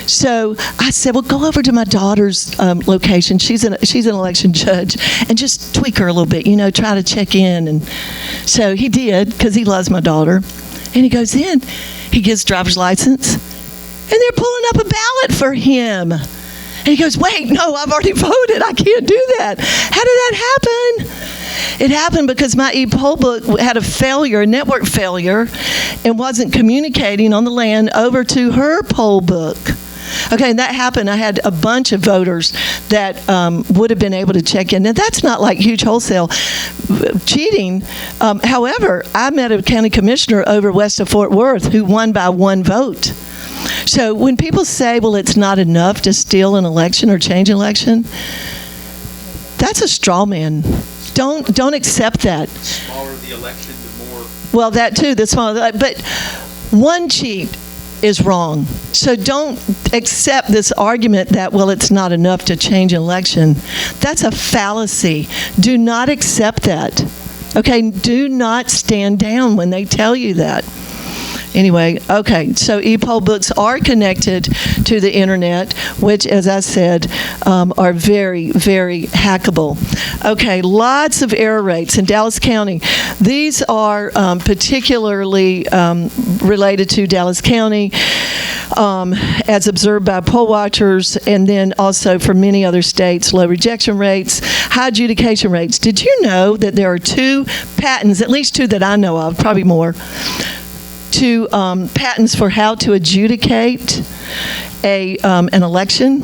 Speaker 2: So I said, well, go over to my daughter's location. She's an election judge, and just tweak her a little bit, try to check in. And so he did, because he loves my daughter. And he goes in, he gets driver's license, and they're pulling up a ballot for him. And he goes, wait, no, I've already voted. I can't do that. How did that happen? It happened because my e-poll book had a network failure, and wasn't communicating on the LAN over to her poll book. Okay, and that happened. I had a bunch of voters that would have been able to check in. Now, that's not like huge wholesale cheating. However, I met a county commissioner over west of Fort Worth who won by 1 vote. So when people say, well, it's not enough to steal an election or change an election, that's a straw man. Don't accept that.
Speaker 1: The smaller the election, the more.
Speaker 2: Well, that too, the smaller. But one cheat is wrong. So don't accept this argument that, well, it's not enough to change an election. That's a fallacy. Do not accept that. Okay, do not stand down when they tell you that. Anyway, okay, so e-poll books are connected to the internet, which, as I said, are very, very hackable. Okay, lots of error rates in Dallas County. These are particularly related to Dallas County, as observed by poll watchers, and then also for many other states. Low rejection rates, high adjudication rates. Did you know that there are 2 patents, at least 2 that I know of, probably more, to patents for how to adjudicate an election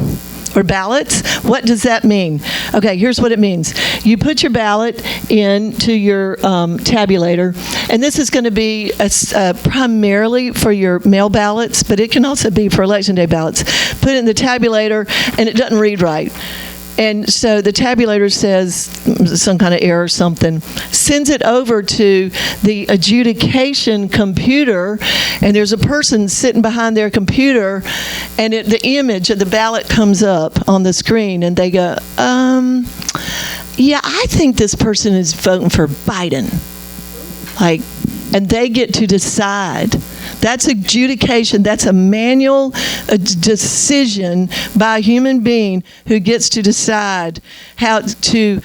Speaker 2: or ballots? What does that mean? Okay, here's what it means. You put your ballot into your tabulator, and this is going to be primarily for your mail ballots, but it can also be for Election Day ballots. Put it in the tabulator, and it doesn't read right. And so the tabulator says some kind of error or something, sends it over to the adjudication computer, and there's a person sitting behind their computer, and the image of the ballot comes up on the screen, and they go, yeah, I think this person is voting for Biden. And they get to decide. That's adjudication. That's a manual decision by a human being who gets to decide how to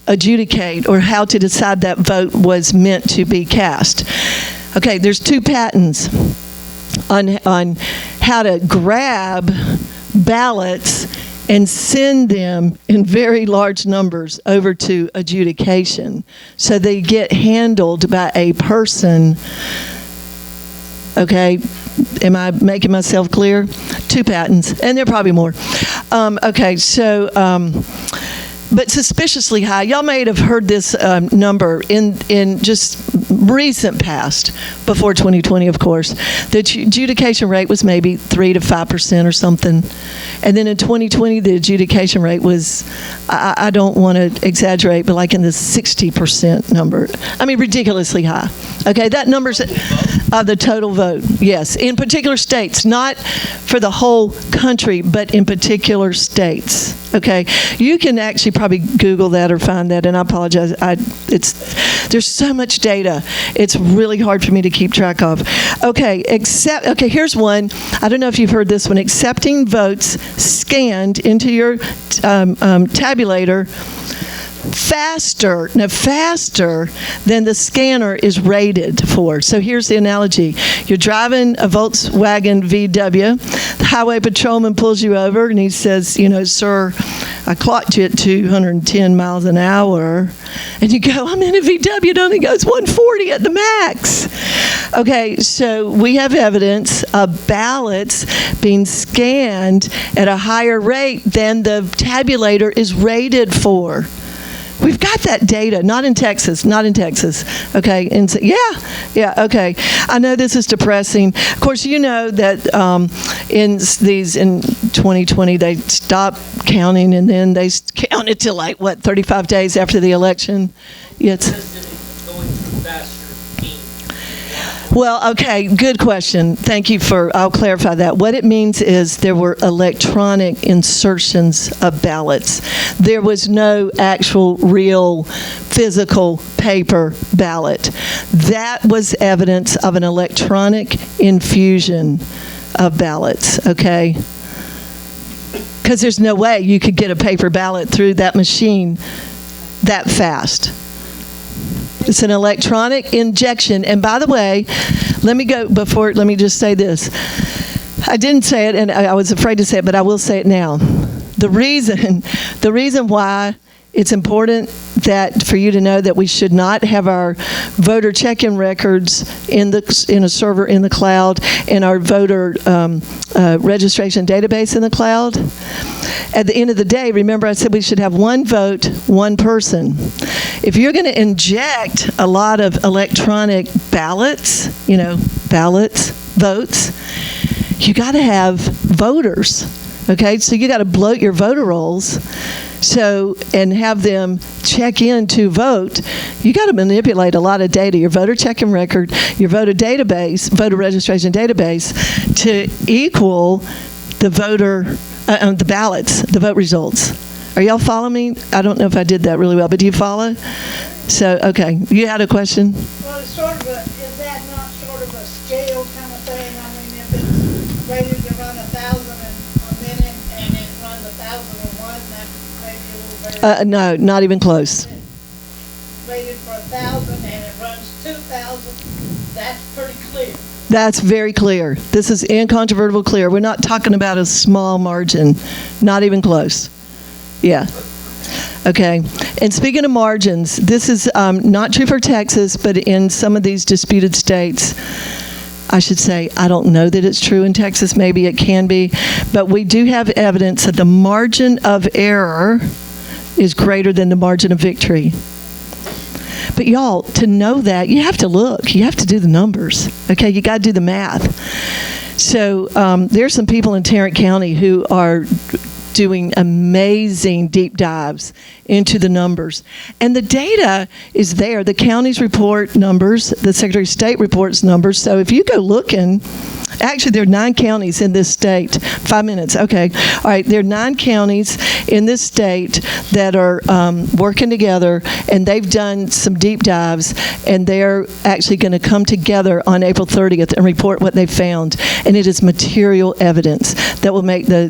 Speaker 2: adjudicate or how to decide that vote was meant to be cast. Okay, there's 2 patents on how to grab ballots and send them in very large numbers over to adjudication. So they get handled by a person. Okay, am I making myself clear? 2 patents, and there are probably more. Okay, so, but suspiciously high. Y'all may have heard this number in just recent past, before 2020, of course. The adjudication rate was maybe 3 to 5% or something. And then in 2020, the adjudication rate was, I don't want to exaggerate, but like in the 60% number. I mean, ridiculously high. Okay, that number's the total vote, yes. In particular states, not for the whole country, but in particular states. Okay, you can actually probably Google that or find that, and I apologize. There's so much data. It's really hard for me to keep track of. Okay, here's one. I don't know if you've heard this one. Accepting votes scanned into your tabulator faster than the scanner is rated for. So here's the analogy. You're driving a Volkswagen VW. The highway patrolman pulls you over and he says, sir, I clocked you at 210 miles an hour. And you go, I'm in a VW. It only goes 140 at the max. Okay, so we have evidence of ballots being scanned at a higher rate than the tabulator is rated for. We've got that data, not in Texas, okay? And so, yeah, okay. I know this is depressing. Of course, you know that in 2020, they stopped counting, and then they counted to 35 days after the election? Yes.
Speaker 4: Going through faster.
Speaker 2: Well, okay, good question. Thank you I'll clarify that. What it means is there were electronic insertions of ballots. There was no actual, real, physical paper ballot. That was evidence of an electronic infusion of ballots, okay? Because there's no way you could get a paper ballot through that machine that fast. It's an electronic injection. And by the way, let me just say this. I didn't say it, and I was afraid to say it, but I will say it now. The reason why it's important for you to know that we should not have our voter check-in records in a server in the cloud and our voter registration database in the cloud. At the end of the day, remember I said we should have one vote, one person. If you're going to inject a lot of electronic ballots, votes, you got to have voters. Okay, so you got to bloat your voter rolls. And have them check in to vote. You got to manipulate a lot of data, your voter check-in record, your voter registration database, to equal the the ballots, the vote results. Are y'all following me? I don't know if I did that really well, but do you follow? So, okay, you had a question?
Speaker 3: Well, it's is that not sort of a scale kind of thing? I mean, if it's rated to run 1,000 a minute and it runs 1,001, that may be a little better.
Speaker 2: No, not even close.
Speaker 3: Rated for 1,000 and it runs 2,000, that's pretty clear.
Speaker 2: That's very clear. This is incontrovertible clear. We're not talking about a small margin. Not even close. Yeah. Okay. And speaking of margins, this is not true for Texas, but in some of these disputed states, I should say, I don't know that it's true in Texas. Maybe it can be. But we do have evidence that the margin of error is greater than the margin of victory. But y'all, to know that, you have to look. You have to do the numbers. Okay, you got to do the math. So there's some people in Tarrant County who are doing amazing deep dives into the numbers. And the data is there. The counties report numbers. The Secretary of State reports numbers. So if you go looking, actually there are 9 counties in this state. 5 minutes, okay. All right, there are 9 counties in this state that are working together, and they've done some deep dives, and they're actually going to come together on April 30th and report what they found. And it is material evidence that will make the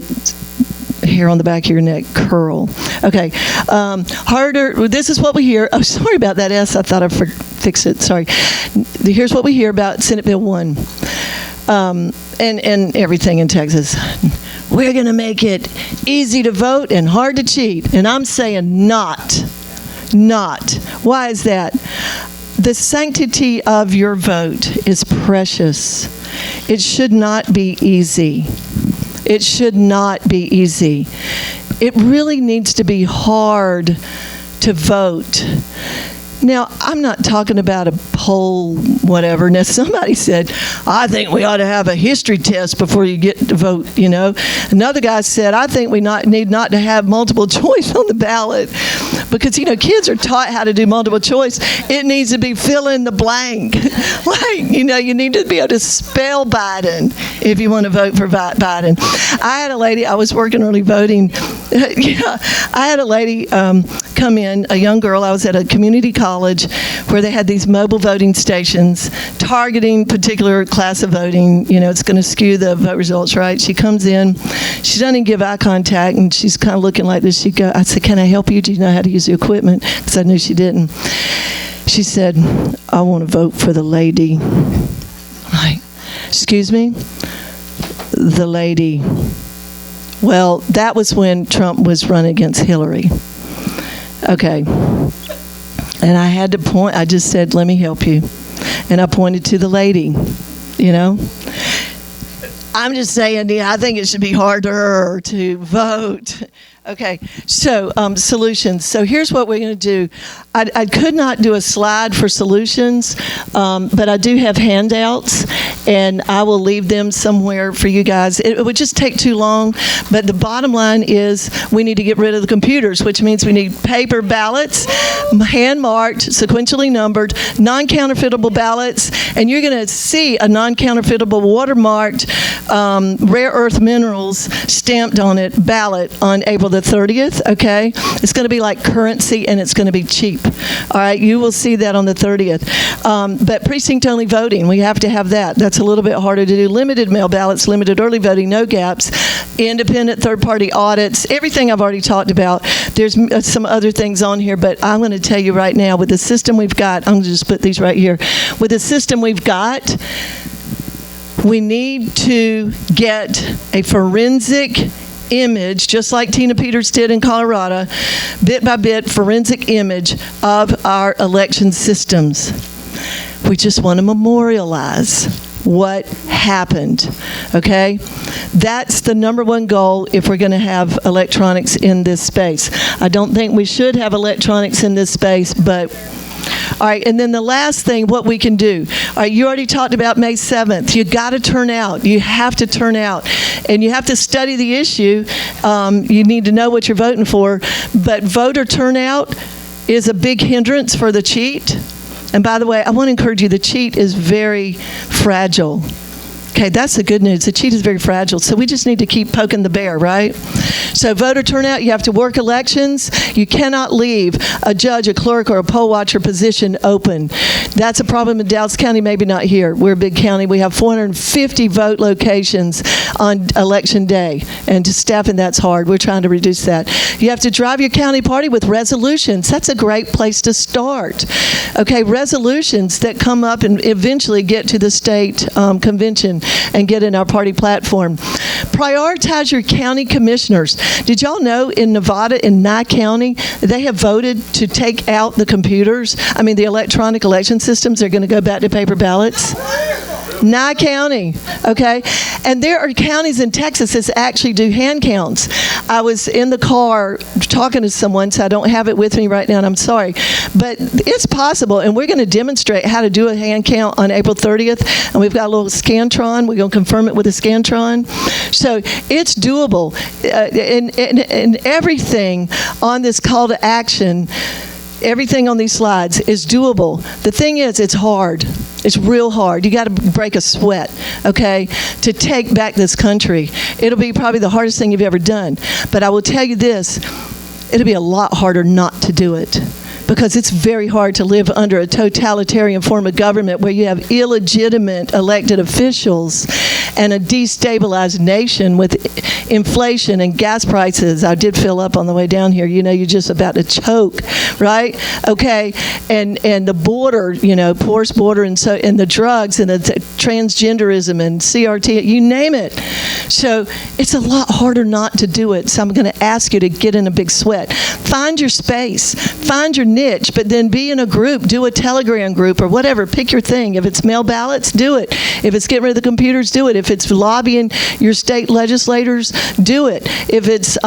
Speaker 2: hair on the back of your neck curl. Okay. Harder. This is what we hear. Oh, sorry about that S. I thought I'd fix it. Sorry. Here's what we hear about Senate Bill 1 and everything in Texas. We're going to make it easy to vote and hard to cheat. And I'm saying not. Why is that? The sanctity of your vote is precious. It should not be easy. It should not be easy. It really needs to be hard to vote. Now, I'm not talking about a poll, whatever. Now, somebody said, I think we ought to have a history test before you get to vote, you know. Another guy said, I think we need not to have multiple choice on the ballot because, you know, kids are taught how to do multiple choice. It needs to be fill in the blank. Like, you know, you need to be able to spell Biden if you want to vote for Biden. I had a lady, I was working early voting. I had a lady come in, a young girl. I was at a community college where they had these mobile voting stations targeting particular class of voting. You know, it's going to skew the vote results, right? She comes in, she doesn't even give eye contact, and she's kind of looking like this. I said, can I help you? Do you know how to use use the equipment because I knew she didn't. She said, I want to vote for the lady. I'm like, excuse me? The lady. Well, that was when Trump was running against Hillary. Okay. And I had to point, I just said, let me help you. And I pointed to the lady, you know. I'm just saying, I think it should be harder to vote. Okay, so solutions. So here's what we're going to do. I could not do a slide for solutions, but I do have handouts, and I will leave them somewhere for you guys. It would just take too long, but the bottom line is we need to get rid of the computers, which means we need paper ballots, hand-marked, sequentially numbered, non-counterfeitable ballots, and you're going to see a non-counterfeitable watermarked rare earth minerals stamped on it ballot on April the 30th, okay? It's going to be like currency, and it's going to be cheap. All right, you will see that on the 30th. But precinct-only voting, we have to have that. That's a little bit harder to do. Limited mail ballots, limited early voting, no gaps, independent third-party audits, everything I've already talked about. There's some other things on here, but I'm going to tell you right now, with the system we've got, I'm going to just put these right here. With the system we've got, we need to get a forensic image, just like Tina Peters did in Colorado, bit by bit forensic image of our election systems. We just want to memorialize what happened, okay? That's the number one goal if we're going to have electronics in this space. I don't think we should have electronics in this space, but all right, and then the last thing, what we can do. All right, you already talked about May 7th. You got to turn out. You have to turn out. And you have to study the issue. You need to know what you're voting for. But voter turnout is a big hindrance for the cheat. And by the way, I want to encourage you, the cheat is very fragile. Okay, that's the good news. The cheat is very fragile, so we just need to keep poking the bear, right? So voter turnout, you have to work elections. You cannot leave a judge, a clerk, or a poll watcher position open. That's a problem in Dallas County, maybe not here. We're a big county. We have 450 vote locations on election day, and to staffing that's hard. We're trying to reduce that. You have to drive your county party with resolutions. That's a great place to start. Okay, resolutions that come up and eventually get to the state convention and get in our party platform. Prioritize your county commissioners. Did y'all know in Nevada, in Nye County, they have voted to take out the computers? I mean, the electronic election systems are going to go back to paper ballots. Nye County, okay? And there are counties in Texas that actually do hand counts. I was in the car talking to someone, so I don't have it with me right now, and I'm sorry. But it's possible, and we're going to demonstrate how to do a hand count on April 30th, and we've got a little Scantron. We're going to confirm it with a Scantron. So it's doable. And everything on this call to action, everything on these slides is doable. The thing is, it's hard. It's real hard. You got to break a sweat, okay, to take back this country. It'll be probably the hardest thing you've ever done. But I will tell you this, it'll be a lot harder not to do it, because it's very hard to live under a totalitarian form of government where you have illegitimate elected officials and a destabilized nation with inflation and gas prices. I did fill up on the way down here. You know, you're just about to choke, right? Okay, and the border, you know, porous border, and the drugs and the transgenderism and CRT, you name it. So it's a lot harder not to do it. So I'm going to ask you to get in a big sweat. Find your space. Find your niche, but then be in a group. Do a Telegram group or whatever. Pick your thing. If it's mail ballots, do it. If it's getting rid of the computers, do it. If it's lobbying your state legislators, do it. If it's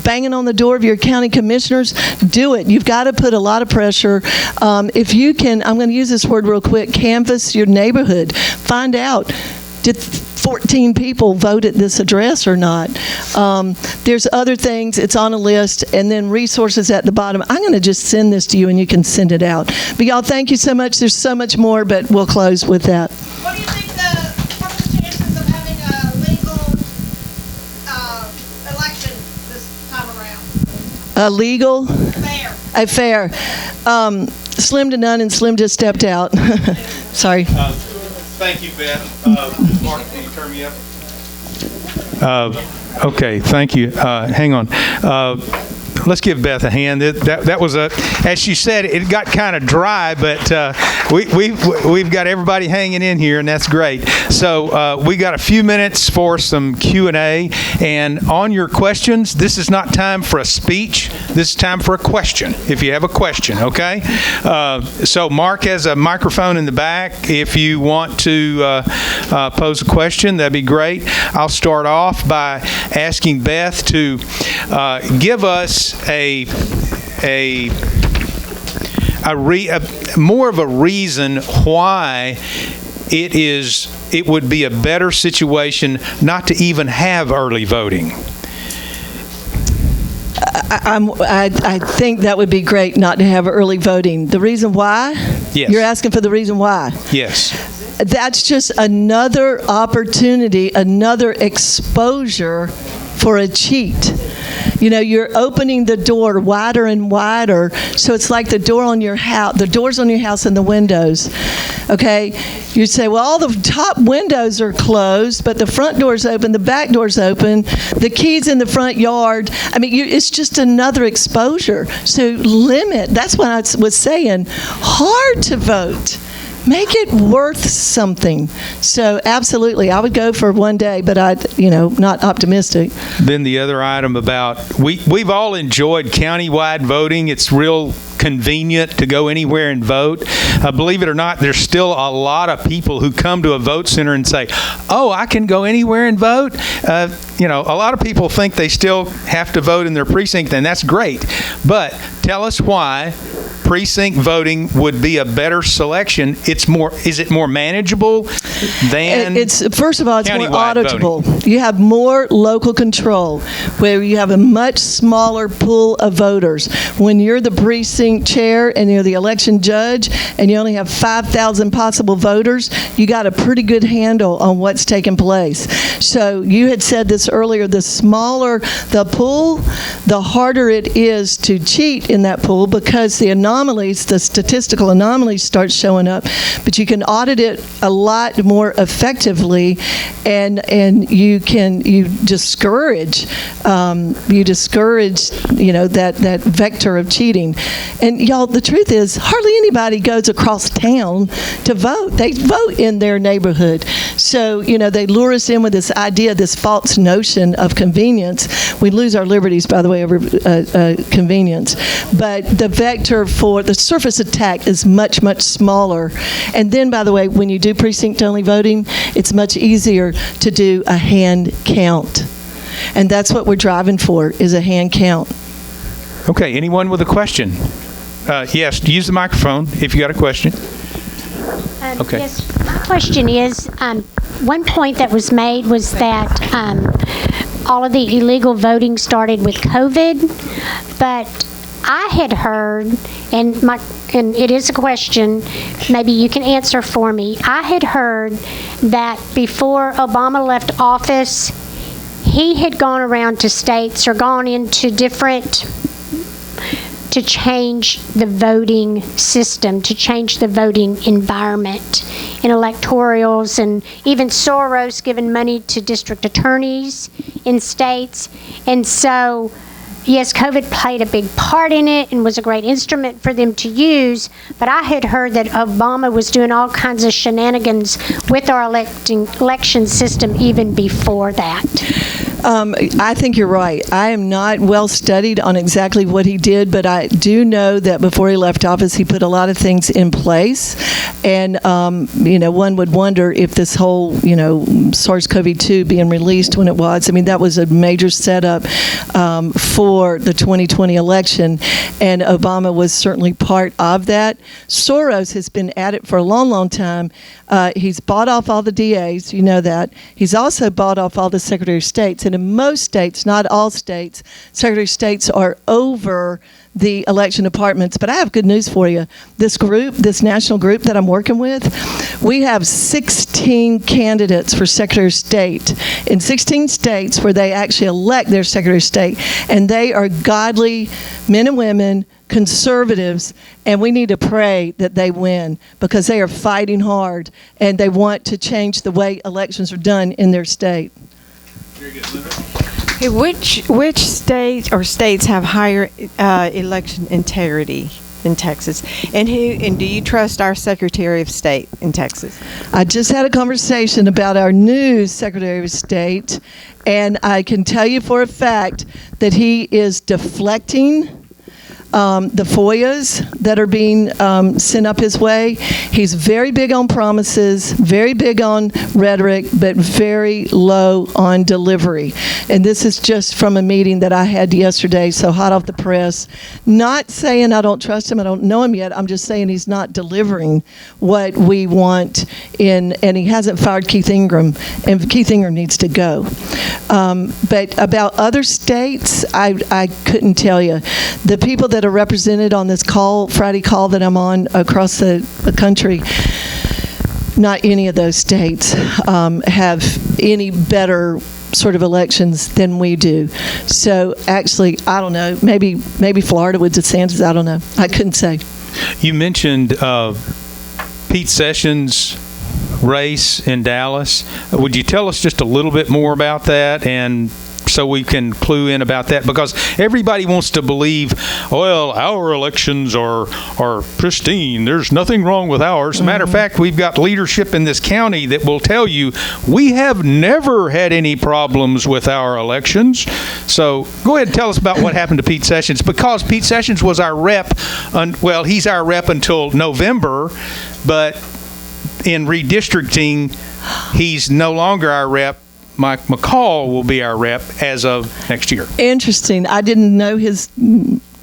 Speaker 2: banging on the door of your county commissioners, do it. You've got to put a lot of pressure. If you can, I'm going to use this word real quick, canvass your neighborhood. Find out, did 14 people vote at this address or not? There's other things. It's on a list, and then resources at the bottom. I'm going to just send this to you, and you can send it out. But y'all, thank you so much. There's so much more, but we'll close with that.
Speaker 3: What do you think what's the chances of having a legal election this time around?
Speaker 2: A legal?
Speaker 3: Fair.
Speaker 2: A fair. Slim to none, and Slim just stepped out. Sorry.
Speaker 1: Thank you, Beth. Mark, can you turn me up? Okay, thank you. Hang on. Let's give Beth a hand. That was as she said, it got kind of dry, but we've got everybody hanging in here, and that's great. So we got a few minutes for some Q&A, and on your questions, this is not time for a speech. This is time for a question, if you have a question, okay? So Mark has a microphone in the back. If you want to pose a question, that'd be great. I'll start off by asking Beth to give us more of a reason why it would be a better situation not to even have early voting.
Speaker 2: I think that would be great not to have early voting. The reason why?
Speaker 1: Yes.
Speaker 2: You're asking for the reason why?
Speaker 1: Yes.
Speaker 2: That's just another opportunity, another exposure for a cheat. You know, you're opening the door wider and wider, so it's like the doors on your house and the windows. Okay, you say, well, all the top windows are closed, but the front door's open, the back door's open, the key's in the front yard. I mean, it's just another exposure. So limit. That's what I was saying. Hard to vote. Make it worth something. So absolutely, I would go for one day, but not optimistic.
Speaker 1: Then the other item about, we've all enjoyed countywide voting. It's real convenient to go anywhere and vote. Believe it or not, there's still a lot of people who come to a vote center and say, oh, I can go anywhere and vote. A lot of people think they still have to vote in their precinct, and that's great. But tell us why precinct voting would be a better selection. Is it more manageable than
Speaker 2: first of all, it's more auditable.
Speaker 1: Voting?
Speaker 2: You have more local control, where you have a much smaller pool of voters. When you're the precinct chair and you're the election judge and you only have 5,000 possible voters, you got a pretty good handle on what's taking place. So you had said this earlier, the smaller the pool, the harder it is to cheat in that pool, because the statistical anomalies start showing up, but you can audit it a lot more effectively, and you discourage that vector of cheating. And y'all, the truth is, hardly anybody goes across town to vote. They vote in their neighborhood. So they lure us in with this idea, this false notion of convenience. We lose our liberties, by the way, over convenience. But the vector for the surface attack is much, much smaller. And then, by the way, when you do precinct-only voting, it's much easier to do a hand count. And that's what we're driving for, is a hand count.
Speaker 1: Okay, anyone with a question? Yes, use the microphone if you got a question. Okay.
Speaker 4: Yes, my question is, one point that was made was that all of the illegal voting started with COVID, but I had heard, and it is a question, maybe you can answer for me. I had heard that before Obama left office, he had gone around to states or gone into to change the voting system, to change the voting environment in electorals, and even Soros giving money to district attorneys in states. And so, yes, COVID played a big part in it and was a great instrument for them to use, but I had heard that Obama was doing all kinds of shenanigans with our election system even before that.
Speaker 2: I think you're right. I am not well studied on exactly what he did, but I do know that before he left office, he put a lot of things in place. And, one would wonder if this whole, SARS-CoV-2 being released when it was, that was a major setup for the 2020 election, and Obama was certainly part of that. Soros has been at it for a long, long time. He's bought off all the DAs, you know that. He's also bought off all the Secretary of States. And in most states, not all states, Secretary of States are over the election departments. But I have good news for you. This national group that I'm working with, we have 16 candidates for Secretary of State in 16 states where they actually elect their Secretary of State. And they are godly men and women, conservatives, and we need to pray that they win, because they are fighting hard and they want to change the way elections are done in their state.
Speaker 1: Very good.
Speaker 5: Okay, which state or states have higher election integrity than Texas? And do you trust our Secretary of State in Texas?
Speaker 2: I just had a conversation about our new Secretary of State, and I can tell you for a fact that he is deflecting the FOIAs that are being sent up his way. He's very big on promises, very big on rhetoric, but very low on delivery. And this is just from a meeting that I had yesterday, so hot off the press. Not saying I don't trust him, I don't know him yet. I'm just saying he's not delivering what we want and he hasn't fired Keith Ingram, and Keith Ingram needs to go. But about other states, I couldn't tell you. The people that are represented on this Friday call that I'm on across the country, not any of those states have any better sort of elections than we do. So actually, I don't know, maybe Florida with DeSantis, I don't know. I couldn't say.
Speaker 1: You mentioned Pete Sessions' race in Dallas. Would you tell us just a little bit more about that, and so we can clue in about that? Because everybody wants to believe, well, our elections are pristine. There's nothing wrong with ours. As a matter of fact, we've got leadership in this county that will tell you we have never had any problems with our elections. So go ahead and tell us about what happened to Pete Sessions, because Pete Sessions was our rep. He's our rep until November, but in redistricting, he's no longer our rep. Mike McCall will be our rep as of next year.
Speaker 2: Interesting. I didn't know his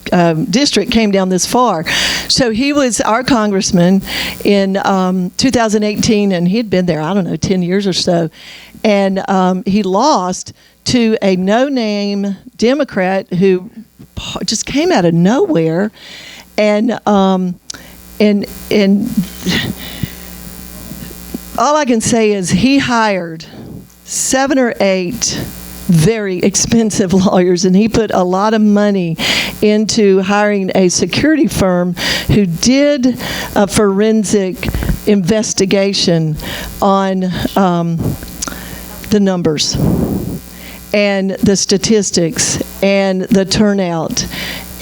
Speaker 2: district came down this far. So he was our congressman in 2018, and he'd been there, 10 years or so. And he lost to a no-name Democrat who just came out of nowhere. And all I can say is he hired 7 or 8 very expensive lawyers, and he put a lot of money into hiring a security firm who did a forensic investigation on the numbers and the statistics and the turnout,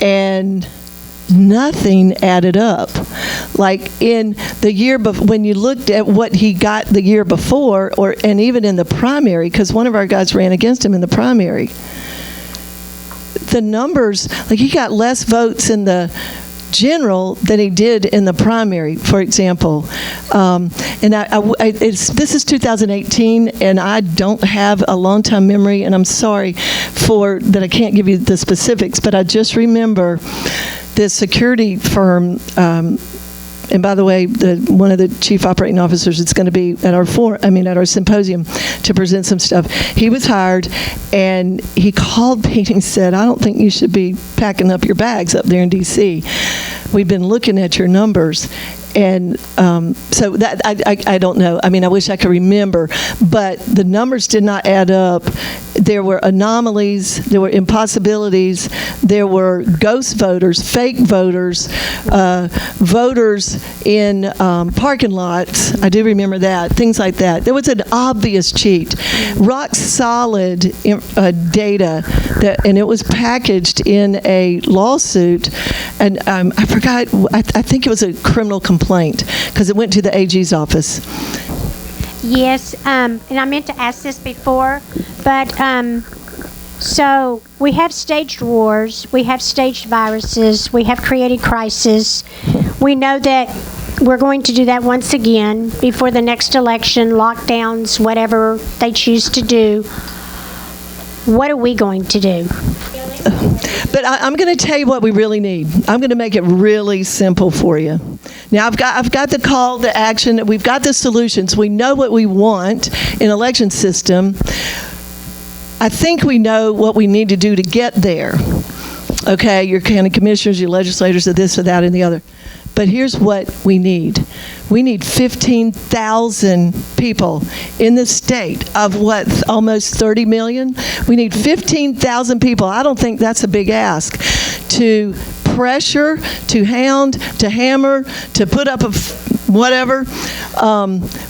Speaker 2: and nothing added up. Like in the year when you looked at what he got the year before, and even in the primary, because one of our guys ran against him in the primary, the numbers, like he got less votes in the general than he did in the primary, for example. This is 2018, and I don't have a long-time memory, and I'm sorry that I can't give you the specifics, but I just remember this security firm, and by the way, one of the chief operating officers is going to be at our symposium to present some stuff. He was hired, and he called Pete and said, "I don't think you should be packing up your bags up there in D.C. We've been looking at your numbers." And so that I don't know. I mean, I wish I could remember, but the numbers did not add up. There were anomalies, there were impossibilities, there were ghost voters, fake voters, voters in parking lots. I do remember that, things like that. There was an obvious cheat, rock solid data, and it was packaged in a lawsuit. And I forgot, I think it was a criminal complaint because it went to the AG's office.
Speaker 4: Yes, and I meant to ask this before, but so we have staged wars, we have staged viruses, we have created crisis. We know that we're going to do that once again before the next election, lockdowns, whatever they choose to do. What are we going to do?
Speaker 2: But I'm going to tell you what we really need. I'm going to make it really simple for you. Now, I've got the call to action. We've got the solutions. We know what we want in election system. I think we know what we need to do to get there. Okay, your county commissioners, your legislators, or this or that and the other. But here's what we need. We need 15,000 people in the state of almost 30 million? We need 15,000 people. I don't think that's a big ask to pressure, to hound, to hammer, to put up whatever,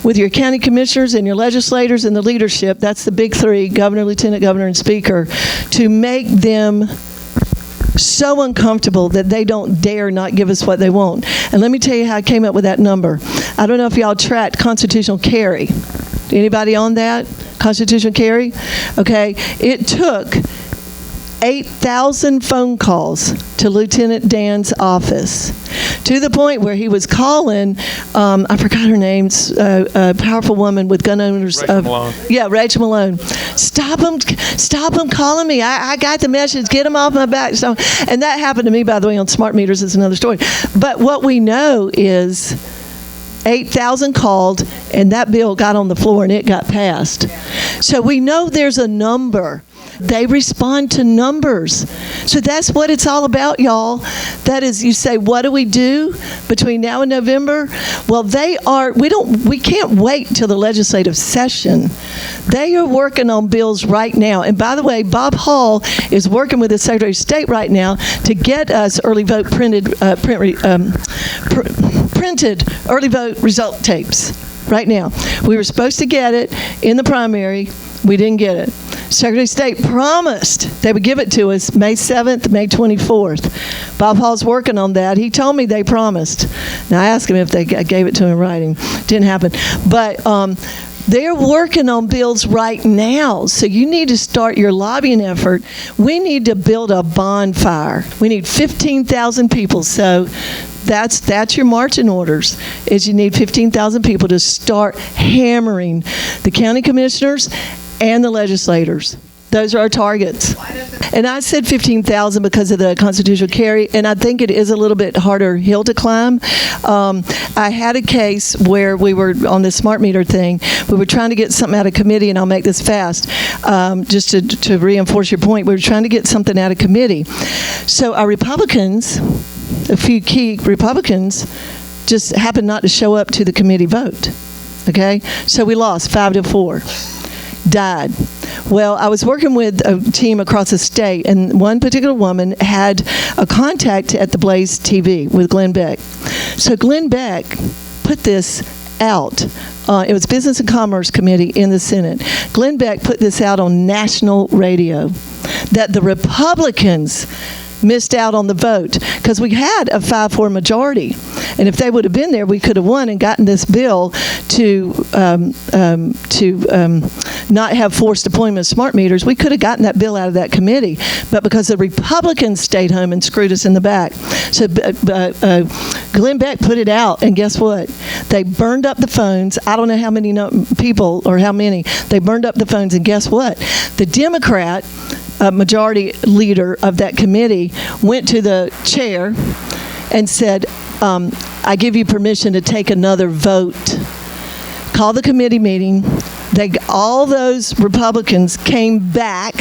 Speaker 2: with your county commissioners and your legislators and the leadership, that's the big three, governor, lieutenant governor, and speaker, to make them so uncomfortable that they don't dare not give us what they want. And let me tell you how I came up with that number. I don't know if y'all tracked constitutional carry. Anybody on that? Constitutional carry? Okay. It took 8,000 phone calls to Lieutenant Dan's office, to the point where he was calling, I forgot her name, a powerful woman with gun owners.
Speaker 1: Rachel Malone.
Speaker 2: Yeah, Rachel Malone. Stop them calling me. I got the message. Get them off my back. So, and that happened to me, by the way, on smart meters. Is another story. But what we know is 8,000 called, and that bill got on the floor and it got passed. So we know there's a number. They respond to numbers. So that's what it's all about, y'all. That is, you say, what do we do between now and November? Well, we can't wait till the legislative session. They are working on bills right now. And by the way, Bob Hall is working with the Secretary of State right now to get us early vote printed early vote result tapes right now. We were supposed to get it in the primary. We didn't get it. Secretary of State promised they would give it to us May 7th, May 24th. Bob Hall's working on that. He told me they promised. Now, I asked him if they gave it to him in writing. Didn't happen. But they're working on bills right now. So you need to start your lobbying effort. We need to build a bonfire. We need 15,000 people. So that's your marching orders, is you need 15,000 people to start hammering the county commissioners and the legislators. Those are our targets. And I said 15,000 because of the constitutional carry, and I think it is a little bit harder hill to climb. I had a case where we were on the smart meter thing. We were trying to get something out of committee, and I'll make this fast, just to reinforce your point. We were trying to get something out of committee. So our Republicans, a few key Republicans, just happened not to show up to the committee vote. Okay? So we lost 5-4. Died. Well, I was working with a team across the state, and one particular woman had a contact at the Blaze TV with Glenn Beck. So Glenn Beck put this out. It was Business and Commerce Committee in the Senate. Glenn Beck put this out on national radio, that the Republicans missed out on the vote because we had a 5-4 majority, and if they would have been there, we could have won and gotten this bill to not have forced deployment of smart meters. We could have gotten that bill out of that committee, but because the Republicans stayed home and screwed us in the back. So Glenn Beck put it out, and guess what? They burned up the phones. I don't know how many people or how many. They burned up the phones, and guess what? The Democrat majority leader of that committee went to the chair and said, I give you permission to take another vote. Call the committee meeting. All those Republicans came back.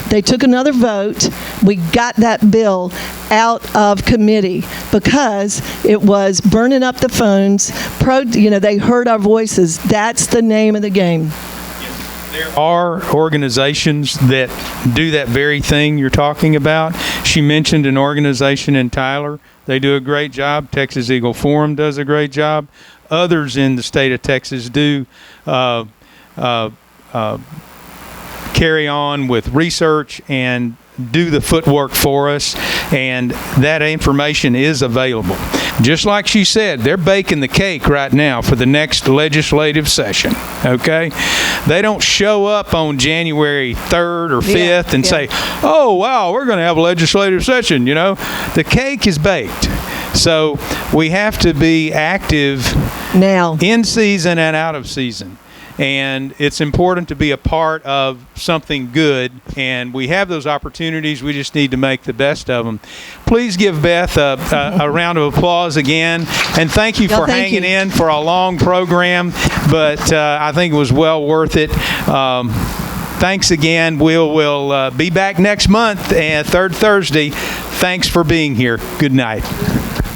Speaker 2: They took another vote. We got that bill out of committee because it was burning up the phones. They heard our voices. That's the name of the game.
Speaker 1: There are organizations that do that very thing you're talking about. She mentioned an organization in Tyler. They do a great job. Texas Eagle Forum does a great job. Others in the state of Texas do carry on with research and do the footwork for us, and that information is available. Just like she said, they're baking the cake right now for the next legislative session, okay? They don't show up on January 3rd or 5th and say, oh, wow, we're going to have a legislative session, The cake is baked. So we have to be active now, in season and out of season. And it's important to be a part of something good, and we have those opportunities. We just need to make the best of them. Please give Beth a round of applause again, and thank you for hanging in for a long program, but I think it was well worth it. Thanks again. We'll be back next month, third Thursday. Thanks for being here. Good night.